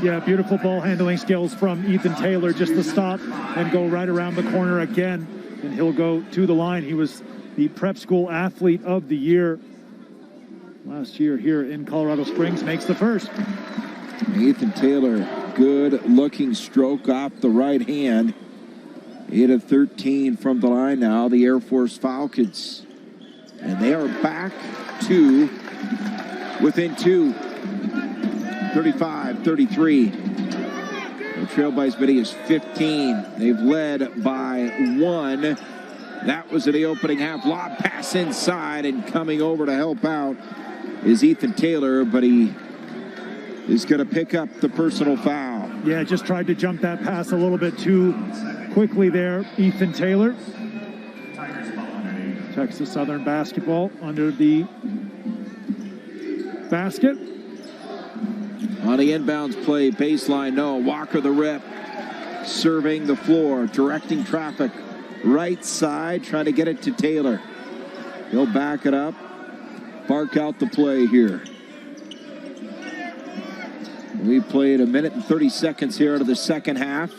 Yeah, beautiful ball handling skills from Ethan Taylor, just to stop and go right around the corner again. And he'll go to the line. He was the prep school athlete of the year last year here in Colorado Springs. Makes the first. Ethan Taylor, good looking stroke off the right hand. 8 of 13 from the line now, the Air Force Falcons. And they are back to within 2. 35-33. The trail by as many as 15. They've led by 1. That was in the opening half. Lob pass inside, and coming over to help out is Ethan Taylor, but he is going to pick up the personal foul. Yeah, just tried to jump that pass a little bit too quickly there, Ethan Taylor. Texas Southern basketball under the basket. On the inbounds play, baseline, no. Walker the rip, serving the floor, directing traffic. Right side, trying to get it to Taylor. He'll back it up, bark out the play here. We played a minute and 30 seconds here out of the second half.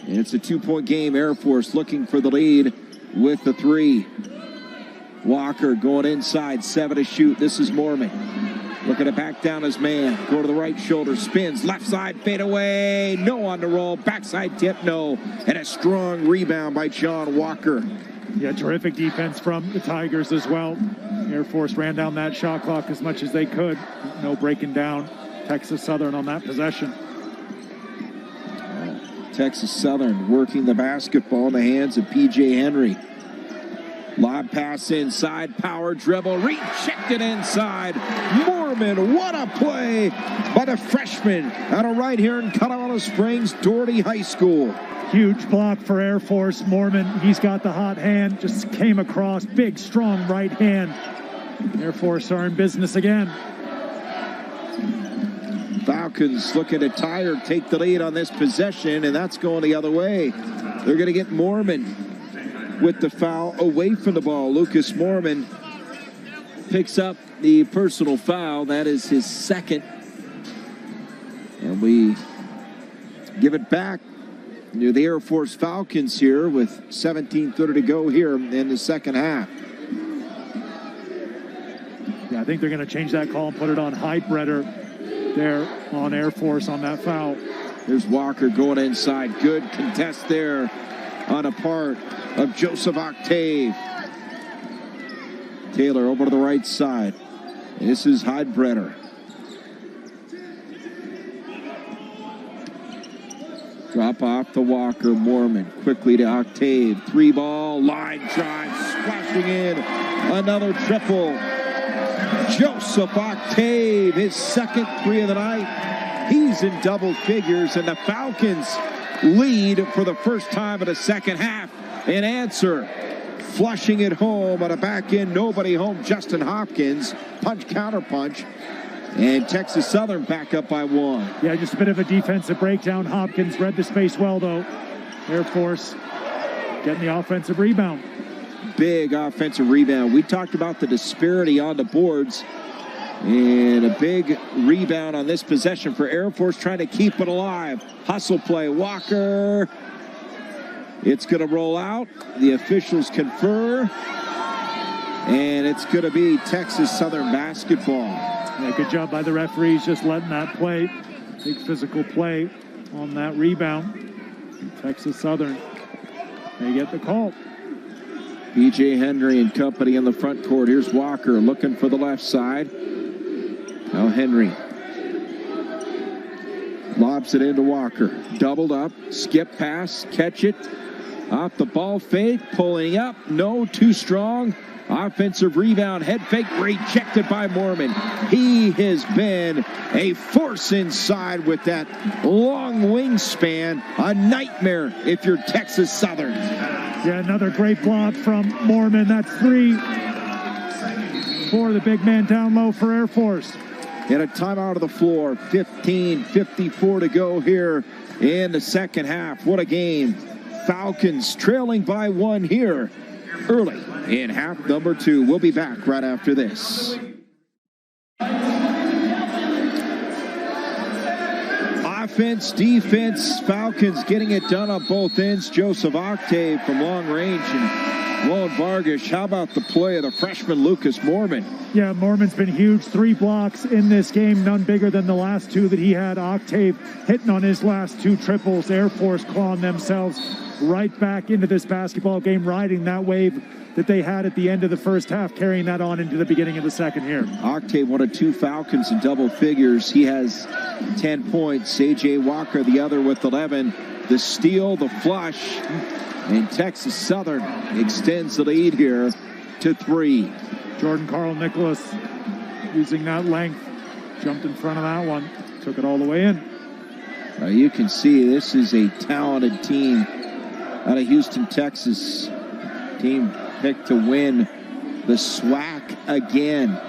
And it's a 2-point game. Air Force looking for the lead with the 3. Walker going inside, 7 to shoot. This is Mormon. Looking to back down his man. Go to the right shoulder, spins, left side, fade away. No on the roll, backside tip, no. And a strong rebound by John Walker. Yeah, terrific defense from the Tigers as well. Air Force ran down that shot clock as much as they could. No breaking down Texas Southern on that possession. Texas Southern working the basketball in the hands of P.J. Henry. Lob pass inside, power dribble, rechecked it inside. Mormon, what a play by the freshman out of right here in Colorado Springs, Doherty High School. Huge block for Air Force. Mormon, he's got the hot hand, just came across, big, strong right hand. Air Force are in business again. Falcons looking to tie or take the lead on this possession, and that's going the other way. They're going to get Mormon with the foul away from the ball. Lucas Mormon picks up the personal foul. That is his second. And we give it back to the Air Force Falcons here with 17:30 to go here in the second half. Yeah, I think they're going to change that call and put it on Heidbreder there on Air Force on that foul. There's Walker going inside. Good contest there on a part of Joseph Octave. Taylor over to the right side. This is Heidbreder. Drop off to Walker. Mormon quickly to Octave. 3-ball, line drive, splashing in. Another triple. Joseph Octave, his second 3 of the night. He's in double figures, and the Falcons lead for the first time in the second half. An answer, flushing it home on a back end, nobody home. Justin Hopkins, punch, counter punch. And Texas Southern back up by 1. Yeah, just a bit of a defensive breakdown. Hopkins read the space well, though. Air Force getting the offensive rebound. Big offensive rebound. We talked about the disparity on the boards. And a big rebound on this possession for Air Force, trying to keep it alive. Hustle play. Walker. It's going to roll out. The officials confer. And it's going to be Texas Southern basketball. Yeah, good job by the referees just letting that play. Big physical play on that rebound. And Texas Southern, they get the call. B.J. Henry and company in the front court. Here's Walker looking for the left side. Now Henry lobs it into Walker. Doubled up, skip pass, catch it. Off the ball fake, pulling up. No, too strong. Offensive rebound, head fake, rejected by Mormon. He has been a force inside with that long wingspan. A nightmare if you're Texas Southern. Yeah, another great block from Mormon. That's 3 for the big man down low for Air Force. And a timeout of the floor. 15:54 to go here in the second half. What a game. Falcons trailing by 1 here early in half number 2. We'll be back right after this. Offense, defense, Falcons getting it done on both ends. Joseph Octave from long range and Lone Vargas. How about the play of the freshman Lucas Mormon? Yeah, Mormon's been huge. 3 blocks in this game, none bigger than the last 2 that he had. Octave hitting on his last 2 triples. Air Force clawing themselves right back into this basketball game, riding that wave that they had at the end of the first half, carrying that on into the beginning of the second here. Octave, one of 2 Falcons in double figures. He has 10 points. A.J. Walker, the other with 11. The steal, the flush, and Texas Southern extends the lead here to 3. Jordan Carl Nicholas using that length, jumped in front of that one, took it all the way in. You can see this is a talented team out of Houston, Texas. Team picked to win the SWAC again.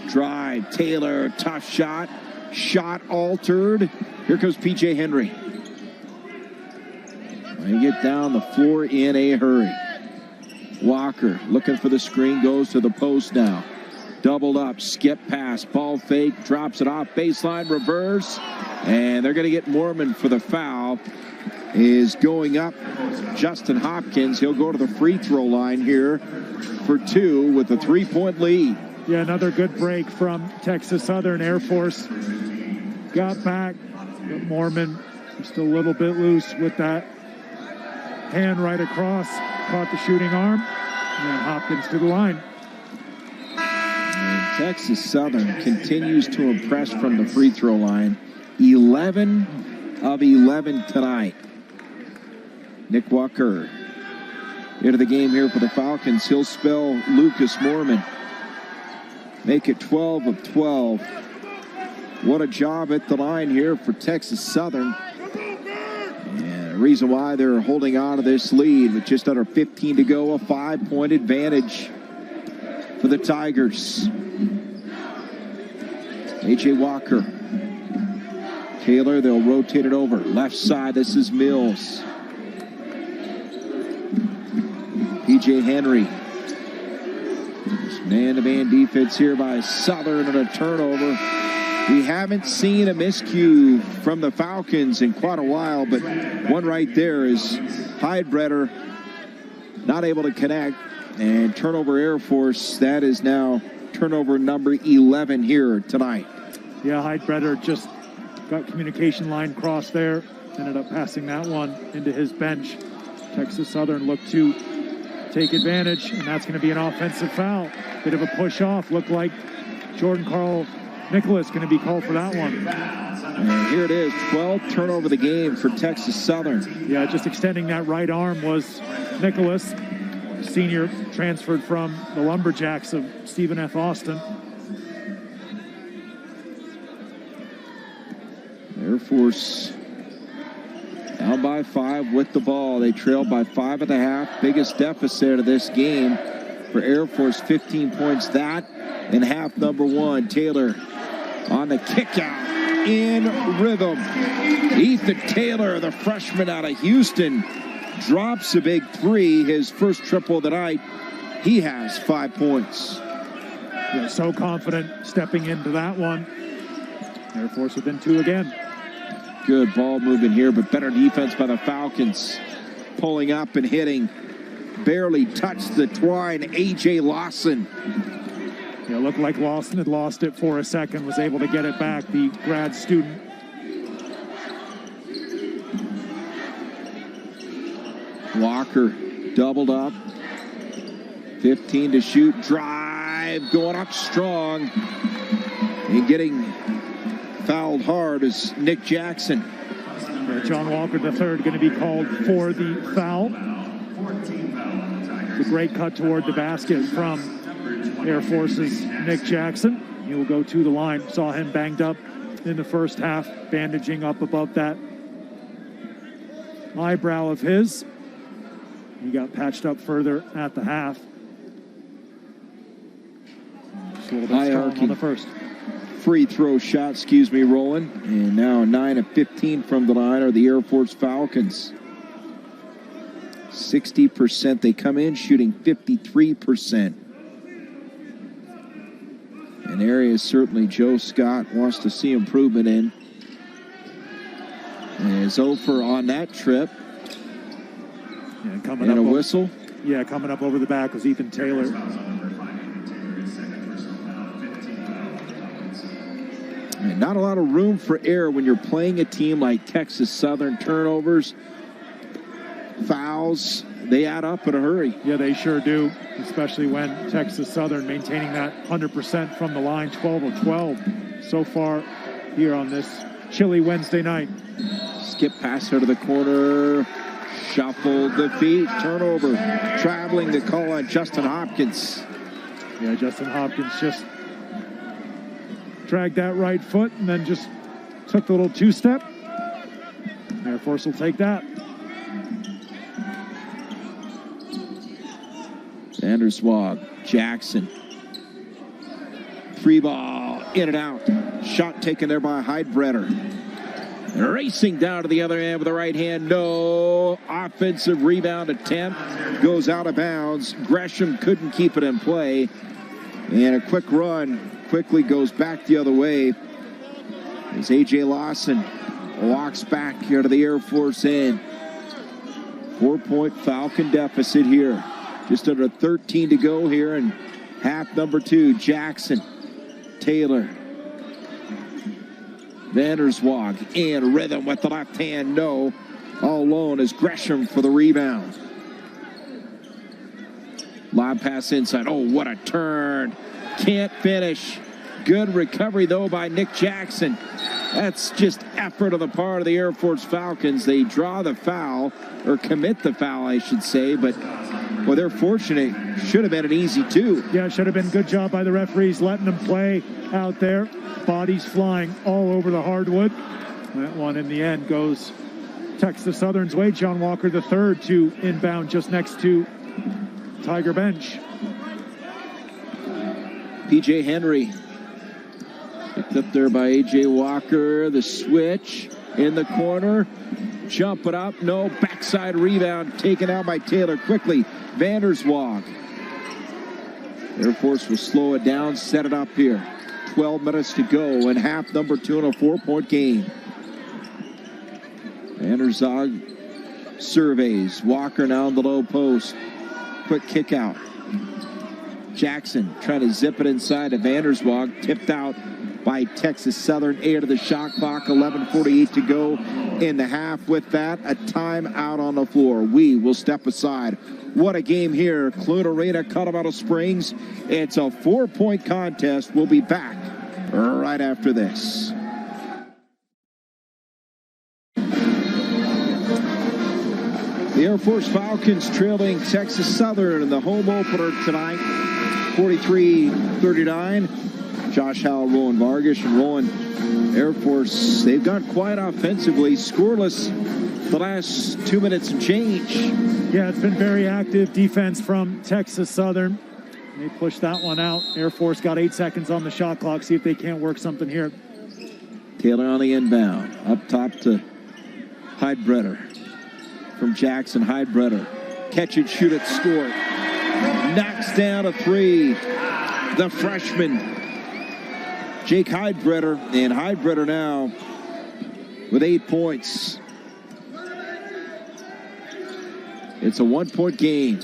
Drive, Taylor, tough shot. Shot altered. Here comes P.J. Henry. They get down the floor in a hurry. Walker looking for the screen, goes to the post now. Doubled up, skip pass, ball fake, drops it off baseline, reverse. And they're going to get Mormon for the foul. Is going up Justin Hopkins. He'll go to the free throw line here for 2 with a 3-point lead. Yeah, another good break from Texas Southern. Air Force got back, but Mormon just a little bit loose with that hand right across, caught the shooting arm, and Hopkins to the line. And Texas Southern continues to impress from the free throw line. 11 of 11 tonight. Nick Walker into the game here for the Falcons. He'll spell Lucas Mormon. Make it 12 of 12. What a job at the line here for Texas Southern. And the reason why they're holding on to this lead with just under 15 to go, a 5-point advantage for the Tigers. A.J. Walker. Taylor, they'll rotate it over. Left side, this is Mills. P.J. Henry. Man-to-man defense here by Southern and a turnover. We haven't seen a miscue from the Falcons in quite a while, but one right there is Heidbreder not able to connect. And turnover Air Force, that is now turnover number 11 here tonight. Yeah, Heidbreder just got communication line crossed there. Ended up passing that one into his bench. Texas Southern looked to take advantage, and that's going to be an offensive foul. Bit of a push off. Looked like Jordan Carl Nicholas going to be called for that one. And here it is, 12th turnover of the game for Texas Southern. Yeah, just extending that right arm was Nicholas, senior transferred from the Lumberjacks of Stephen F. Austin. Air Force down by 5 with the ball. They trailed by 5 at the half. Biggest deficit of this game for Air Force, 15 points. That in half number 1. Taylor on the kick out. In rhythm. Ethan Taylor, the freshman out of Houston, drops a big three. His first triple of the night. He has 5 points. Yeah, so confident stepping into that one. Air Force within 2 again. Good ball movement here, but better defense by the Falcons. Pulling up and hitting. Barely touched the twine. A.J. Lawson. Yeah, looked like Lawson had lost it for a second, was able to get it back, the grad student. Walker doubled up. 15 to shoot. Drive going up strong. And getting fouled hard is Nick Jackson. John Walker III going to be called for the foul. It's a great cut toward the basket from Air Force's Nick Jackson. He will go to the line. Saw him banged up in the first half, bandaging up above that eyebrow of his. He got patched up further at the half. Just a little bit strong on the first. Free throw shot, rolling. And now 9 of 15 from the line are the Air Force Falcons. 60%. They come in shooting 53%. An area certainly Joe Scott wants to see improvement in. And it's over on that trip. Yeah, coming and up a whistle. Yeah, coming up over the back was Ethan Taylor. And not a lot of room for error when you're playing a team like Texas Southern. Turnovers, fouls, they add up in a hurry. Yeah, they sure do, especially when Texas Southern maintaining that 100% from the line, 12 of 12 so far here on this chilly Wednesday night. Skip pass her to the corner, shuffled the feet, turnover. Traveling the call on Justin Hopkins. Yeah, Justin Hopkins just dragged that right foot and then just took the little two-step. Air Force will take that. Vanderswag, Jackson. 3 ball, in and out. Shot taken there by Heidbreder. Racing down to the other end with the right hand. No offensive rebound attempt. Goes out of bounds. Gresham couldn't keep it in play. And a quick run quickly goes back the other way as A.J. Lawson walks back here to the Air Force end. 4-point Falcon deficit here. Just under 13 to go here in half number 2. Jackson, Taylor, Vanderswag in rhythm with the left hand. No. All alone is Gresham for the rebound. Lob pass inside. Oh, what a turn. Can't finish. Good recovery, though, by Nick Jackson. That's just effort on the part of the Air Force Falcons. They draw the foul, or commit the foul, I should say, but well, they're fortunate. Should have been an easy 2. Yeah, should have been good job by the referees letting them play out there. Bodies flying all over the hardwood. That one in the end goes Texas Southern's way. John Walker III to inbound just next to Tiger bench. P.J. Henry picked up there by A.J. Walker. The switch in the corner. Jump it up. No. Backside rebound taken out by Taylor quickly. Vanderswag. Air Force will slow it down, set it up here. 12 minutes to go in half number 2 in a 4-point game. Vanderswag surveys. Walker now in the low post. Quick kick out. Jackson trying to zip it inside to Vanderswag. Tipped out by Texas Southern. 8 of the shot clock. 11:48 to go in the half. With that, a timeout on the floor. We will step aside. What a game here. Clune Arena, Colorado Springs. It's a 4-point contest. We'll be back right after this. The Air Force Falcons trailing Texas Southern in the home opener tonight, 43-39. Josh Howell, Roland Vargas, and Roland. Air Force, they've gone quite offensively, scoreless the last 2 minutes and change. Yeah, it's been very active defense from Texas Southern. They push that one out. Air Force got 8 seconds on the shot clock. See if they can't work something here. Taylor on the inbound. Up top to Heidbreder. From Jackson, Heidbreder. Catch it, shoot it, score it. Knocks down a three. The freshman, Jake Heidbreder. And Heidbreder now with 8 points. It's a 1-point game.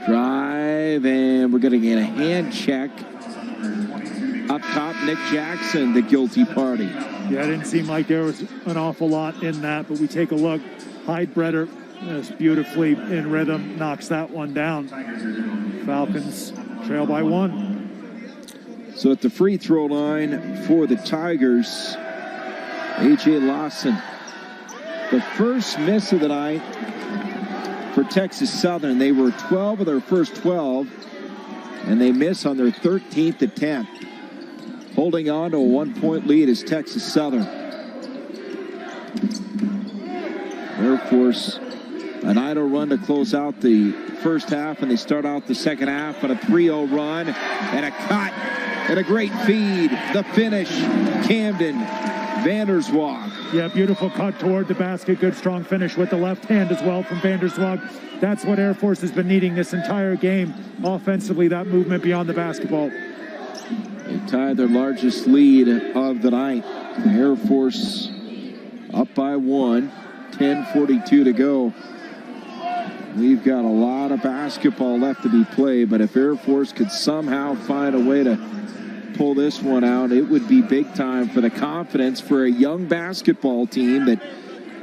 Drive, and we're going to get a hand check. Up top, Nick Jackson, the guilty party. Yeah, it didn't seem like there was an awful lot in that, but we take a look. Heidbreder just beautifully in rhythm, knocks that one down. Falcons trail by 1. So at the free throw line for the Tigers, A.J. Lawson. The first miss of the night for Texas Southern. They were 12 of their first 12, and they miss on their 13th attempt. Holding on to a 1-point lead is Texas Southern. Air Force, an idle run to close out the first half, and they start out the second half on a 3-0 run, and a cut, and a great feed. The finish, Camden Vanderswag. Yeah, beautiful cut toward the basket. Good strong finish with the left hand as well from Vanderswag. That's what Air Force has been needing this entire game. Offensively, that movement beyond the basketball. They tied their largest lead of the night. Air Force up by 1, 10:42 to go. We've got a lot of basketball left to be played, but if Air Force could somehow find a way to pull this one out, it would be big time for the confidence for a young basketball team that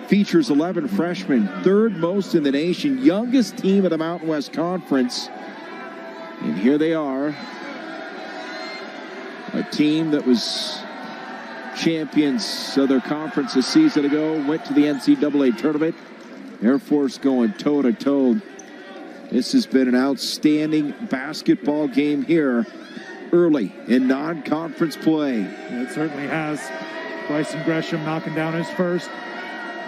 features 11 freshmen, third most in the nation, youngest team of the Mountain West Conference. And here they are, a team that was champions of their conference a season ago, went to the NCAA tournament. Air Force going toe-to-toe. This has been an outstanding basketball game here early in non-conference play. Yeah, it certainly has. Bryson Gresham knocking down his first,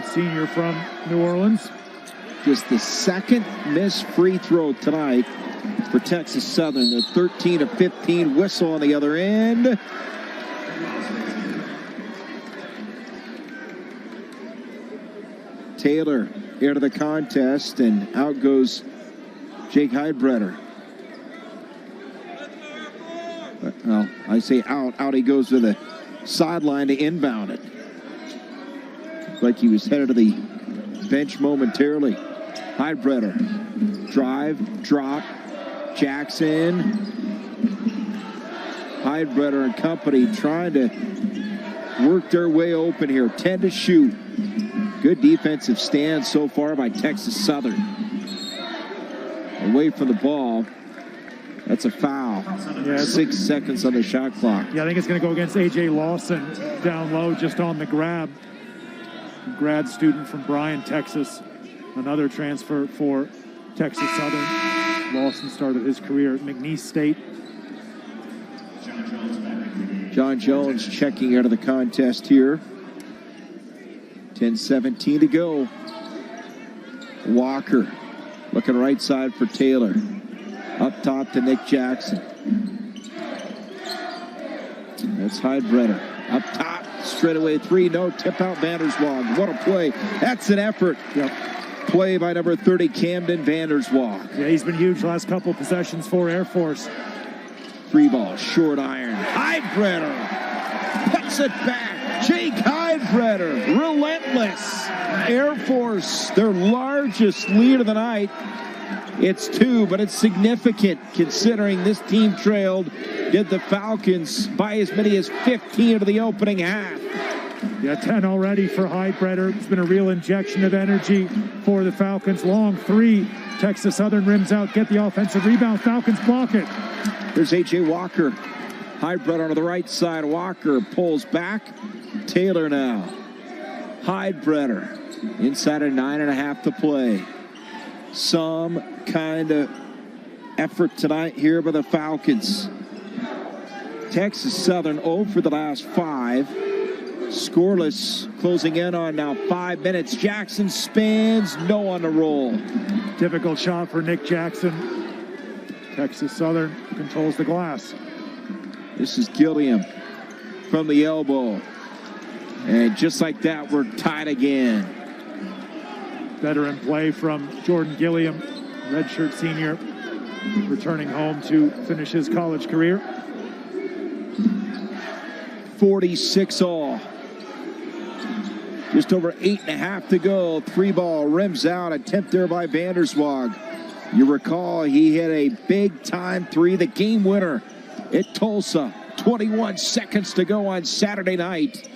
a senior from New Orleans. Just the second missed free throw tonight for Texas Southern. They're 13 of 15. Whistle on the other end. Taylor into the contest, and out goes Jake Heidbreder. Well, I say out. Out he goes to the sideline to inbound it. Looked like he was headed to the bench momentarily. Heidbreder. Drive, drop. Jackson. Heidbreder and company trying to work their way open here. 10 to shoot. Good defensive stand so far by Texas Southern. Away from the ball. That's a foul. Yeah, 6 seconds on the shot clock. Yeah, I think it's going to go against A.J. Lawson down low just on the grab. Grad student from Bryan, Texas. Another transfer for Texas Southern. Lawson started his career at McNeese State. John Jones checking out of the contest here. 10:17 to go. Walker looking right side for Taylor. Up top to Nick Jackson. That's Heidbreder. Up top, straightaway 3, no, tip out Vanderswag. What a play. That's an effort. Yep. Play by number 30, Camden Vanderswag. Yeah, he's been huge last couple possessions for Air Force. 3 ball, short iron. Heidbreder puts it back. Jake Heidbreder, relentless. Air Force, their largest lead of the night. It's 2, but it's significant considering this team trailed, did the Falcons by as many as 15 of the opening half. Yeah, 10 already for Heidbreder. It's been a real injection of energy for the Falcons. Long 3. Texas Southern rims out, get the offensive rebound. Falcons block it. There's A.J. Walker. Heidbreder on the right side. Walker pulls back. Taylor now. Heidbreder inside of 9.5 to play. Some kind of effort tonight here by the Falcons. Texas Southern 0 for the last 5. Scoreless, closing in on now 5 minutes. Jackson spins, no on the roll. Difficult shot for Nick Jackson. Texas Southern controls the glass. This is Gilliam from the elbow. And just like that, we're tied again. Veteran play from Jordan Gilliam, redshirt senior, returning home to finish his college career. 46 all. Just over 8.5 to go. 3-ball rims out. Attempt there by Vanderswag. You recall he hit a big-time three, the game winner at Tulsa. 21 seconds to go on Saturday night.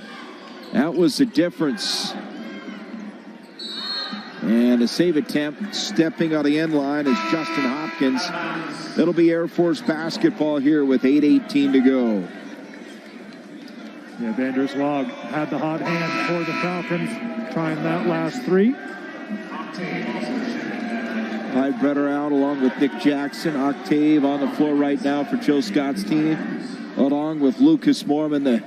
That was the difference. And a save attempt stepping on the end line is Justin Hopkins. It'll be Air Force basketball here with 8:18 to go. Yeah, Vanderswag had the hot hand for the Falcons, trying that last three. Heidbreder out along with Nick Jackson. Octave on the floor right now for Joe Scott's team, along with Lucas Mormon, the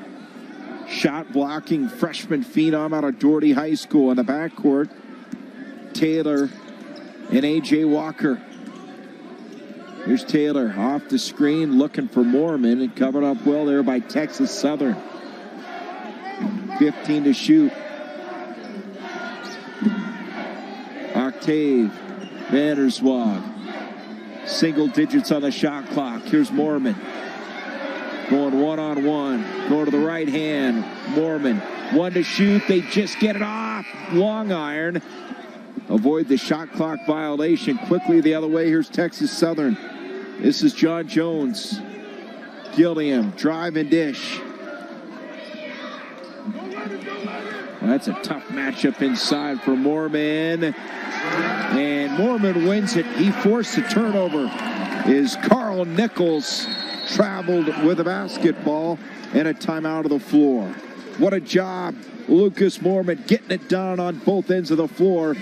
shot-blocking freshman phenom out of Doherty High School. In the backcourt, Taylor and A.J. Walker. Here's Taylor off the screen looking for Mormon, and covered up well there by Texas Southern. 15 to shoot. Octave, Vanderswag, single digits on the shot clock. Here's Mormon, going one-on-one, going to the right hand. Mormon, one to shoot. They just get it off. Long iron. Avoid the shot clock violation. Quickly the other way. Here's Texas Southern. This is John Jones. Gilliam, drive and dish. That's a tough matchup inside for Mormon. And Mormon wins it. He forced the turnover. Is Carl Nichols traveled with a basketball and a timeout of the floor. What a job. Lucas Mormon getting it done on both ends of the floor.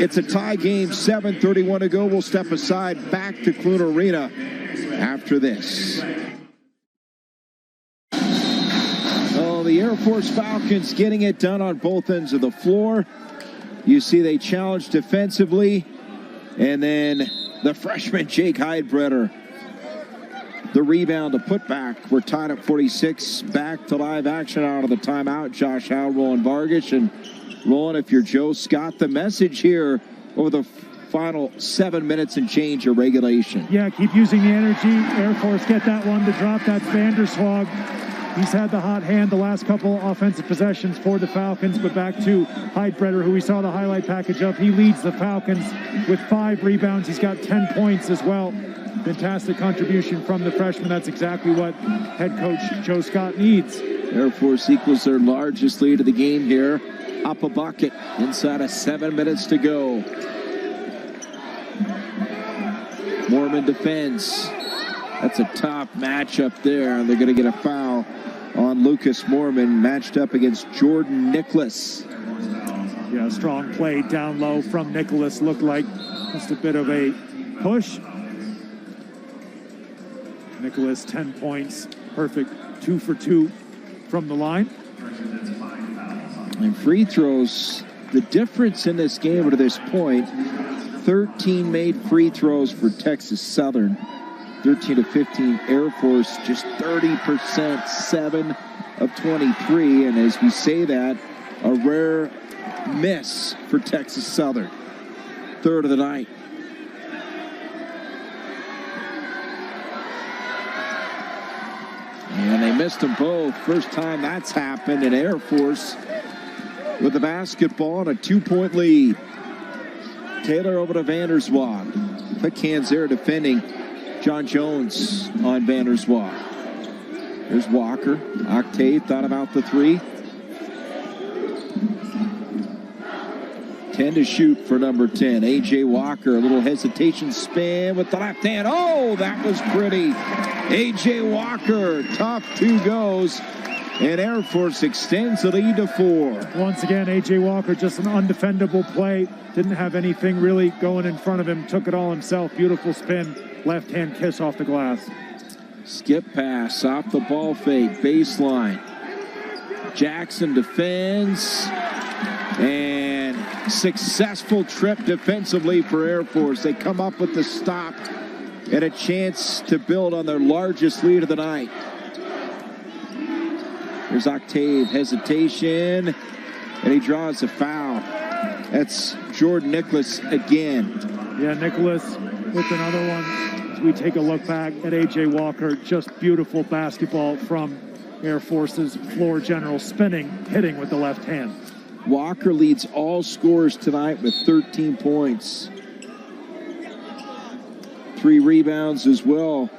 It's a tie game, 7:31 to go. We'll step aside back to Clune Arena after this. Oh, the Air Force Falcons getting it done on both ends of the floor. You see they challenge defensively. And then the freshman Jake Heidbreder. The rebound, the putback. We're tied at 46. Back to live action out of the timeout. Josh Howe, Roland Vargas, and Roland, if you're Joe Scott, the message here over the final 7 minutes and change of regulation. Yeah, keep using the energy. Air Force get that one to drop. That's Vanderswag. He's had the hot hand the last couple offensive possessions for the Falcons, but back to Heidbreder, who we saw the highlight package of. He leads the Falcons with 5 rebounds. He's got 10 points as well. Fantastic contribution from the freshman. That's exactly what head coach Joe Scott needs. Air Force equals their largest lead of the game here. Up a bucket inside of 7 minutes to go. Mormon defends. That's a top matchup there. They're going to get a foul on Lucas Mormon, matched up against Jordan Nicholas. Yeah, strong play down low from Nicholas. Looked like just a bit of a push. Nicholas, 10 points. Perfect 2 for 2 from the line. And free throws, the difference in this game to this point, 13 made free throws for Texas Southern. 13 to 15 Air Force, just 30%, 7 of 23. And as we say that, a rare miss for Texas Southern. Third of the night. And they missed them both. First time that's happened, and Air Force with the basketball and a 2-point lead. Taylor over to Vanderswag. Quick hands there defending. John Jones on Vanderswag. There's Walker. Octave thought about the 3. 10 to shoot for number 10. A.J. Walker, a little hesitation spin with the left hand. Oh, that was pretty. A.J. Walker, tough 2 goes. And Air Force extends the lead to 4. Once again, A.J. Walker, just an undefendable play. Didn't have anything really going in front of him. Took it all himself. Beautiful spin. Left-hand kiss off the glass. Skip pass off the ball fake. Baseline. Jackson defends. And successful trip defensively for Air Force. They come up with the stop and a chance to build on their largest lead of the night. There's Octave, hesitation, and he draws a foul. That's Jordan Nicholas again. Yeah, Nicholas with another one. As we take a look back at A.J. Walker, just beautiful basketball from Air Force's floor general, spinning, hitting with the left hand. Walker leads all scorers tonight with 13 points. 3 rebounds as well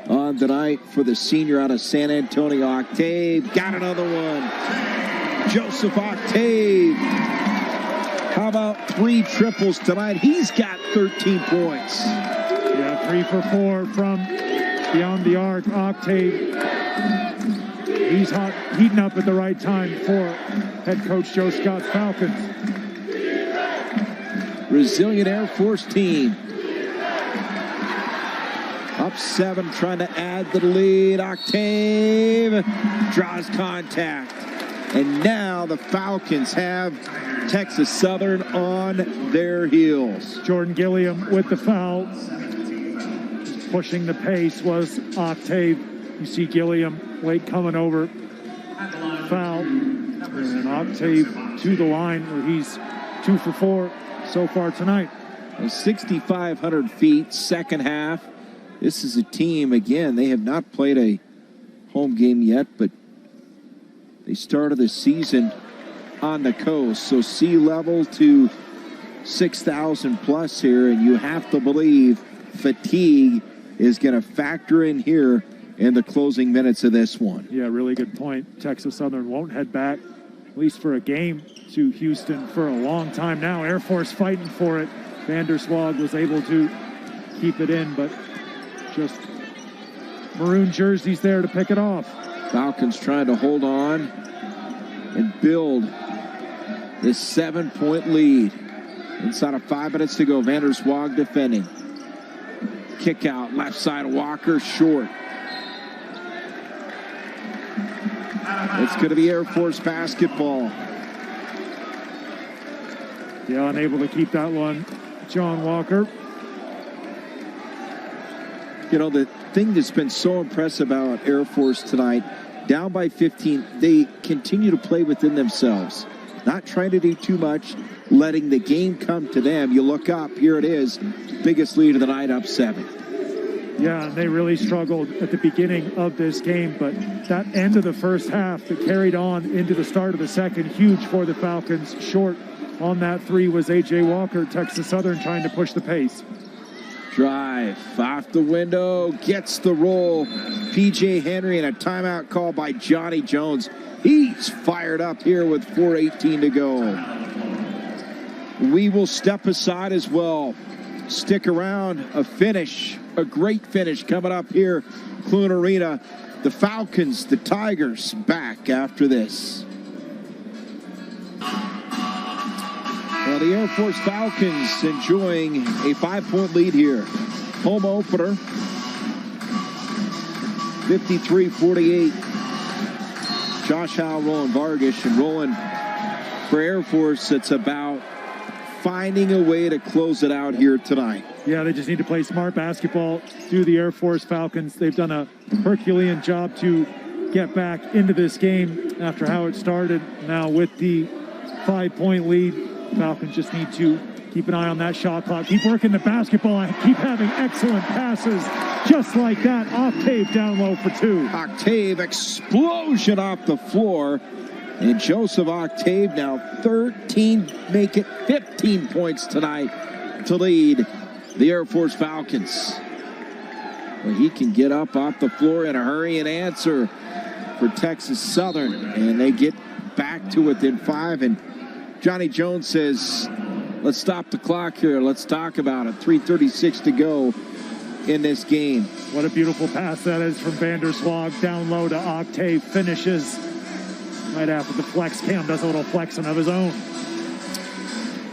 on the night for the senior out of San Antonio. Octave got another one. Joseph Octave. How about 3 triples tonight? He's got 13 points. Yeah, 3 for 4 from beyond the arc. Octave, he's hot, heating up at the right time for head coach Joe Scott's Falcons. Resilient Air Force team. Up 7, trying to add to the lead. Octave draws contact. And now the Falcons have Texas Southern on their heels. Jordan Gilliam with the foul. Pushing the pace was Octave. You see Gilliam late coming over. Foul. And Octave to the line where he's 2 for 4 so far tonight. 6,500 feet, second half. This is a team, again, they have not played a home game yet, but they started the season on the coast. So sea level to 6,000 plus here, and you have to believe fatigue is going to factor in here in the closing minutes of this one. Yeah, really good point. Texas Southern won't head back, at least for a game, to Houston for a long time now. Air Force fighting for it. Vanderswag was able to keep it in, but just maroon jerseys there to pick it off. Falcons trying to hold on and build this 7-point lead. Inside of 5 minutes to go, Vanderswag defending. Kick out, left side, Walker, short. It's going to be Air Force basketball. Yeah, unable to keep that one. John Walker. You know, the thing that's been so impressive about Air Force tonight, down by 15, they continue to play within themselves. Not trying to do too much, letting the game come to them. You look up, here it is, biggest lead of the night, up 7. Yeah, and they really struggled at the beginning of this game, but that end of the first half that carried on into the start of the second, huge for the Falcons. Short on that 3 was A.J. Walker, Texas Southern trying to push the pace. Drive off the window, gets the roll. P.J. Henry and a timeout call by Johnny Jones. He's fired up here with 4:18 to go. We will step aside as well. Stick around, a finish, a great finish coming up here, Clune Arena. The Falcons, the Tigers, back after this. Well, the Air Force Falcons enjoying a 5-point lead here. Home opener, 53-48. Josh Howe rolling Vargas and rolling for Air Force. It's about finding a way to close it out here tonight. Yeah, they just need to play smart basketball through the Air Force Falcons. They've done a Herculean job to get back into this game after how it started. Now with the 5-point lead, Falcons just need to keep an eye on that shot clock. Keep working the basketball and keep having excellent passes. Just like that, Octave down low for 2. Octave, explosion off the floor. And Joseph Octave now 13, make it 15 points tonight to lead the Air Force Falcons. Well, he can get up off the floor in a hurry and answer for Texas Southern. And they get back to within 5. And Johnny Jones says, let's stop the clock here. Let's talk about it. 3:36 to go in this game. What a beautiful pass that is from Vanderswag down low to Octave. Finishes right after the flex. Cam does a little flexing of his own.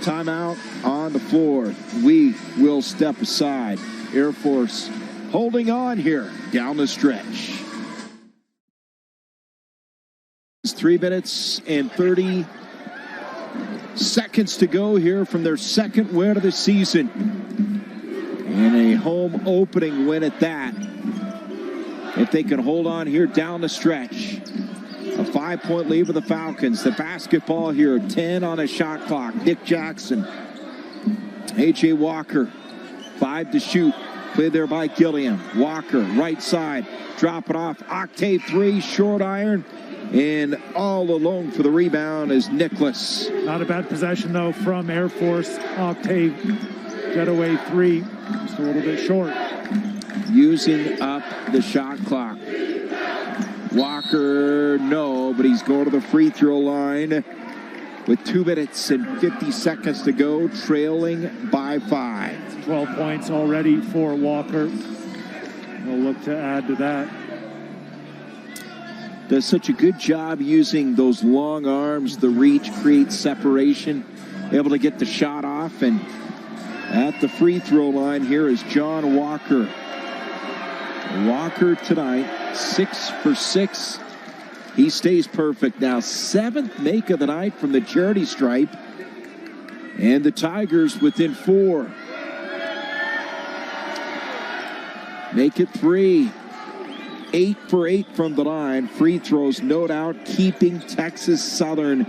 Timeout on the floor. We will step aside. Air Force holding on here down the stretch. It's 3 minutes and 30 seconds to go here from their second win of the season. And a home opening win at that. If they can hold on here down the stretch. A 5-point lead for the Falcons. The basketball here, 10 on the shot clock. Nick Jackson. A.J. Walker, 5 to shoot. Played there by Gilliam. Walker, right side. Drop it off. Octave 3, short iron. And all alone for the rebound is Nicholas. Not a bad possession, though, from Air Force. Octave, getaway 3. Just a little bit short. Using up the shot clock. Walker, no, but he's going to the free throw line with 2 minutes and 50 seconds to go, trailing by 5. 12 points already for Walker. He'll look to add to that. Does such a good job using those long arms, the reach, creates separation, able to get the shot off. And at the free throw line here is John Walker. Walker tonight, 6 for 6. He stays perfect now. 7th make of the night from the charity stripe. And the Tigers within 4. Make it 3. 8 for 8 from the line. Free throws, no doubt, keeping Texas Southern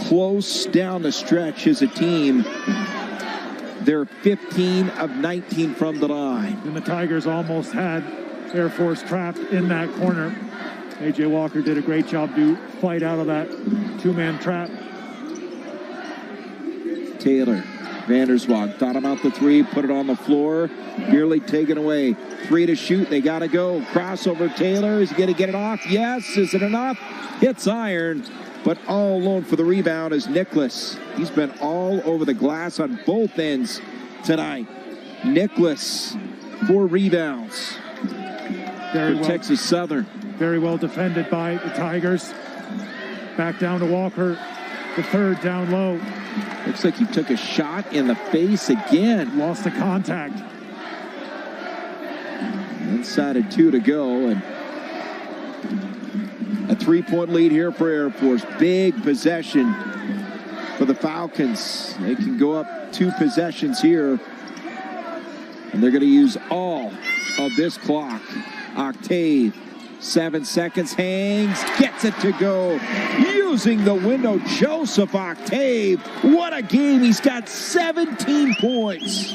close down the stretch as a team. They're 15 of 19 from the line. And the Tigers almost had Air Force trapped in that corner. A.J. Walker did a great job to fight out of that 2-man trap. Taylor, Vanderswag thought about the 3, put it on the floor. Nearly taken away. 3 to shoot. They got to go. Crossover Taylor. Is he going to get it off? Yes. Is it enough? Hits iron. But all alone for the rebound is Nicholas. He's been all over the glass on both ends tonight. Nicholas, 4 rebounds for Texas Southern. Very well defended by the Tigers. Back down to Walker. The 3rd down low. Looks like he took a shot in the face again. Lost the contact. Inside of 2 to go. And a 3-point lead here for Air Force. Big possession for the Falcons. They can go up 2 possessions here. And they're going to use all of this clock. Octave, 7 seconds, hangs, gets it to go. Using the window, Joseph Octave. What a game. He's got 17 points.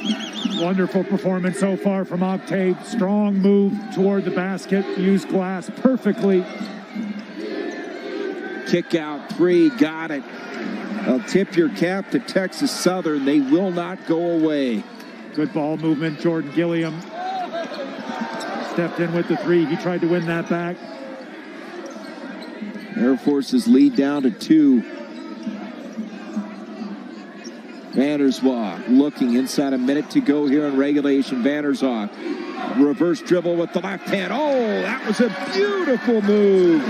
Wonderful performance so far from Octave. Strong move toward the basket. Used glass perfectly. Kick out 3, got it. I'll tip your cap to Texas Southern. They will not go away. Good ball movement. Jordan Gilliam stepped in with the 3. He tried to win that back. Air Force's lead down to 2. Vanderswag looking inside a minute to go here in regulation. Vanderswag, reverse dribble with the left hand. Oh, that was a beautiful move.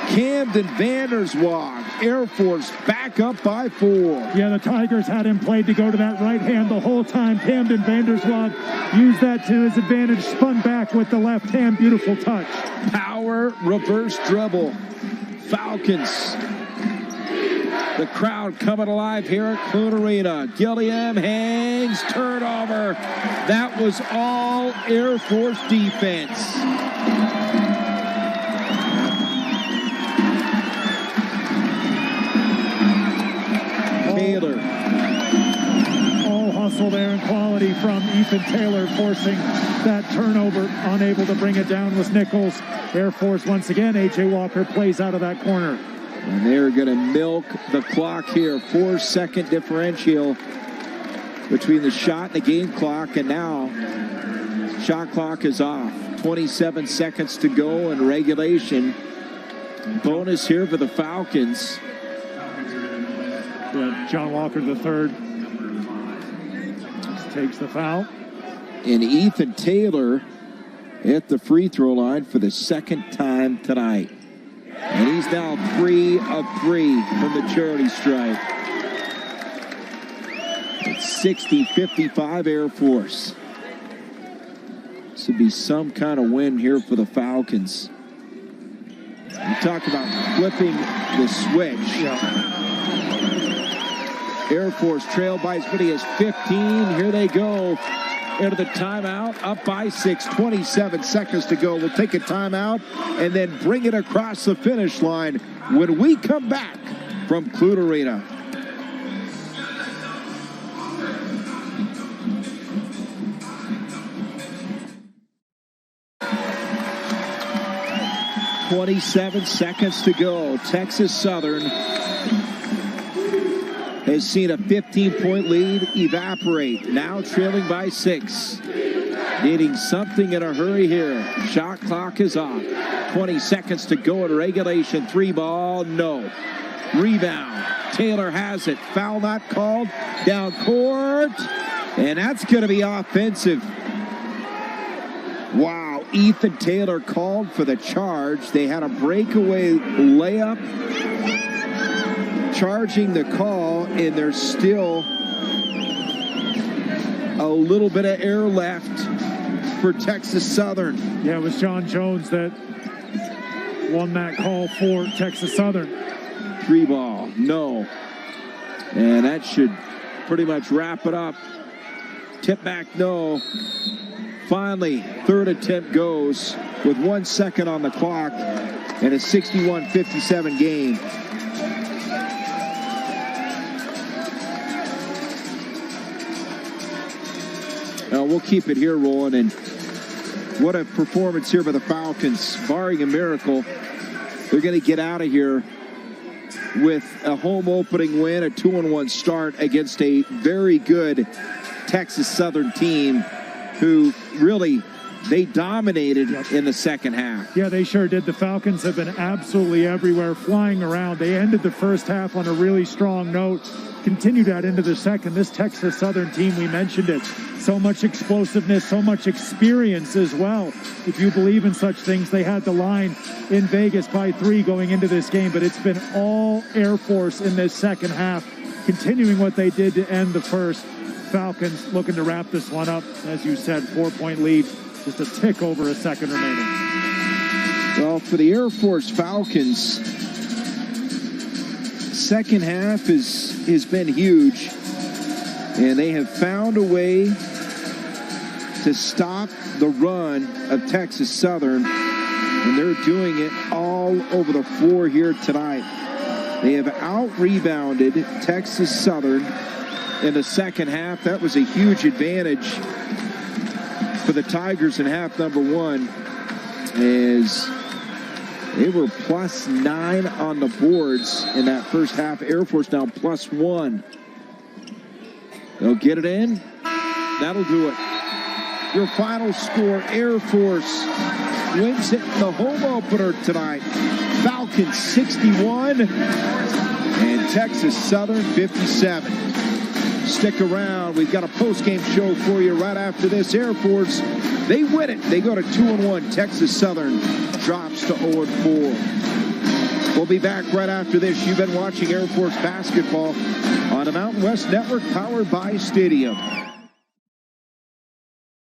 Camden Vanderswag, Air Force back up by 4. Yeah, the Tigers had him played to go to that right hand the whole time. Camden Vanderswag used that to his advantage, spun back with the left hand. Beautiful touch. Power reverse dribble. Falcons. The crowd coming alive here at Clune Arena. Gilliam hangs, turnover. That was all Air Force defense. Taylor. All hustle there and quality from Ethan Taylor, forcing that turnover. Unable to bring it down was Nichols. Air Force once again. A.J. Walker plays out of that corner. And they're going to milk the clock here. 4-second differential between the shot and the game clock. And now, shot clock is off. 27 seconds to go in regulation. Bonus here for the Falcons. Yeah, John Walker III takes the foul. And Ethan Taylor at the free throw line for the 2nd time tonight. And he's now 3 of 3 from the charity stripe. It's 60-55 Air Force. This would be some kind of win here for the Falcons. You talk about flipping the switch. Yeah. Air Force trailed by as many as 15. Here they go into the timeout, up by 6, 27 seconds to go. We'll take a timeout and then bring it across the finish line when we come back from Clute Arena. .27 seconds to go. Texas Southern has seen a 15-point lead evaporate. Now trailing by 6. Needing something in a hurry here. Shot clock is off. 20 seconds to go in regulation. 3 ball, no. Rebound. Taylor has it. Foul not called. Down court. And that's going to be offensive. Wow. Ethan Taylor called for the charge. They had a breakaway layup. Charging the call, and there's still a little bit of air left for Texas Southern. Yeah, it was John Jones that won that call for Texas Southern. 3 ball, no. And that should pretty much wrap it up. Tip back, no. Finally, third attempt goes with 1 second on the clock and a 61-57 game. We'll keep it here rolling, and what a performance here by the Falcons. Barring a miracle, they're going to get out of here with a home opening win, a 2-1 start against a very good Texas Southern team who really, they dominated in the second half. Yeah, they sure did. The Falcons have been absolutely everywhere, flying around. They ended the first half on a really strong note, continued that into the second. This Texas Southern team, we mentioned it, so much explosiveness, so much experience as well. If you believe in such things, they had the line in Vegas by 3 going into this game, but it's been all Air Force in this second half, continuing what they did to end the first. Falcons looking to wrap this one up. As you said, 4-point lead, just a tick over a second remaining. Well, for the Air Force Falcons, second half has been huge, and they have found a way to stop the run of Texas Southern, and they're doing it all over the floor here tonight. They have out-rebounded Texas Southern in the second half. That was a huge advantage for the Tigers in half number 1, as they were +9 on the boards in that first half. Air Force now +1. They'll get it in. That'll do it. Your final score, Air Force wins it in the home opener tonight. Falcons 61 and Texas Southern 57. Stick around. We've got a post-game show for you right after this. Air Force, they win it. They go to 2-1. Texas Southern drops to 0-4. We'll be back right after this. You've been watching Air Force basketball on the Mountain West Network, powered by Stadium.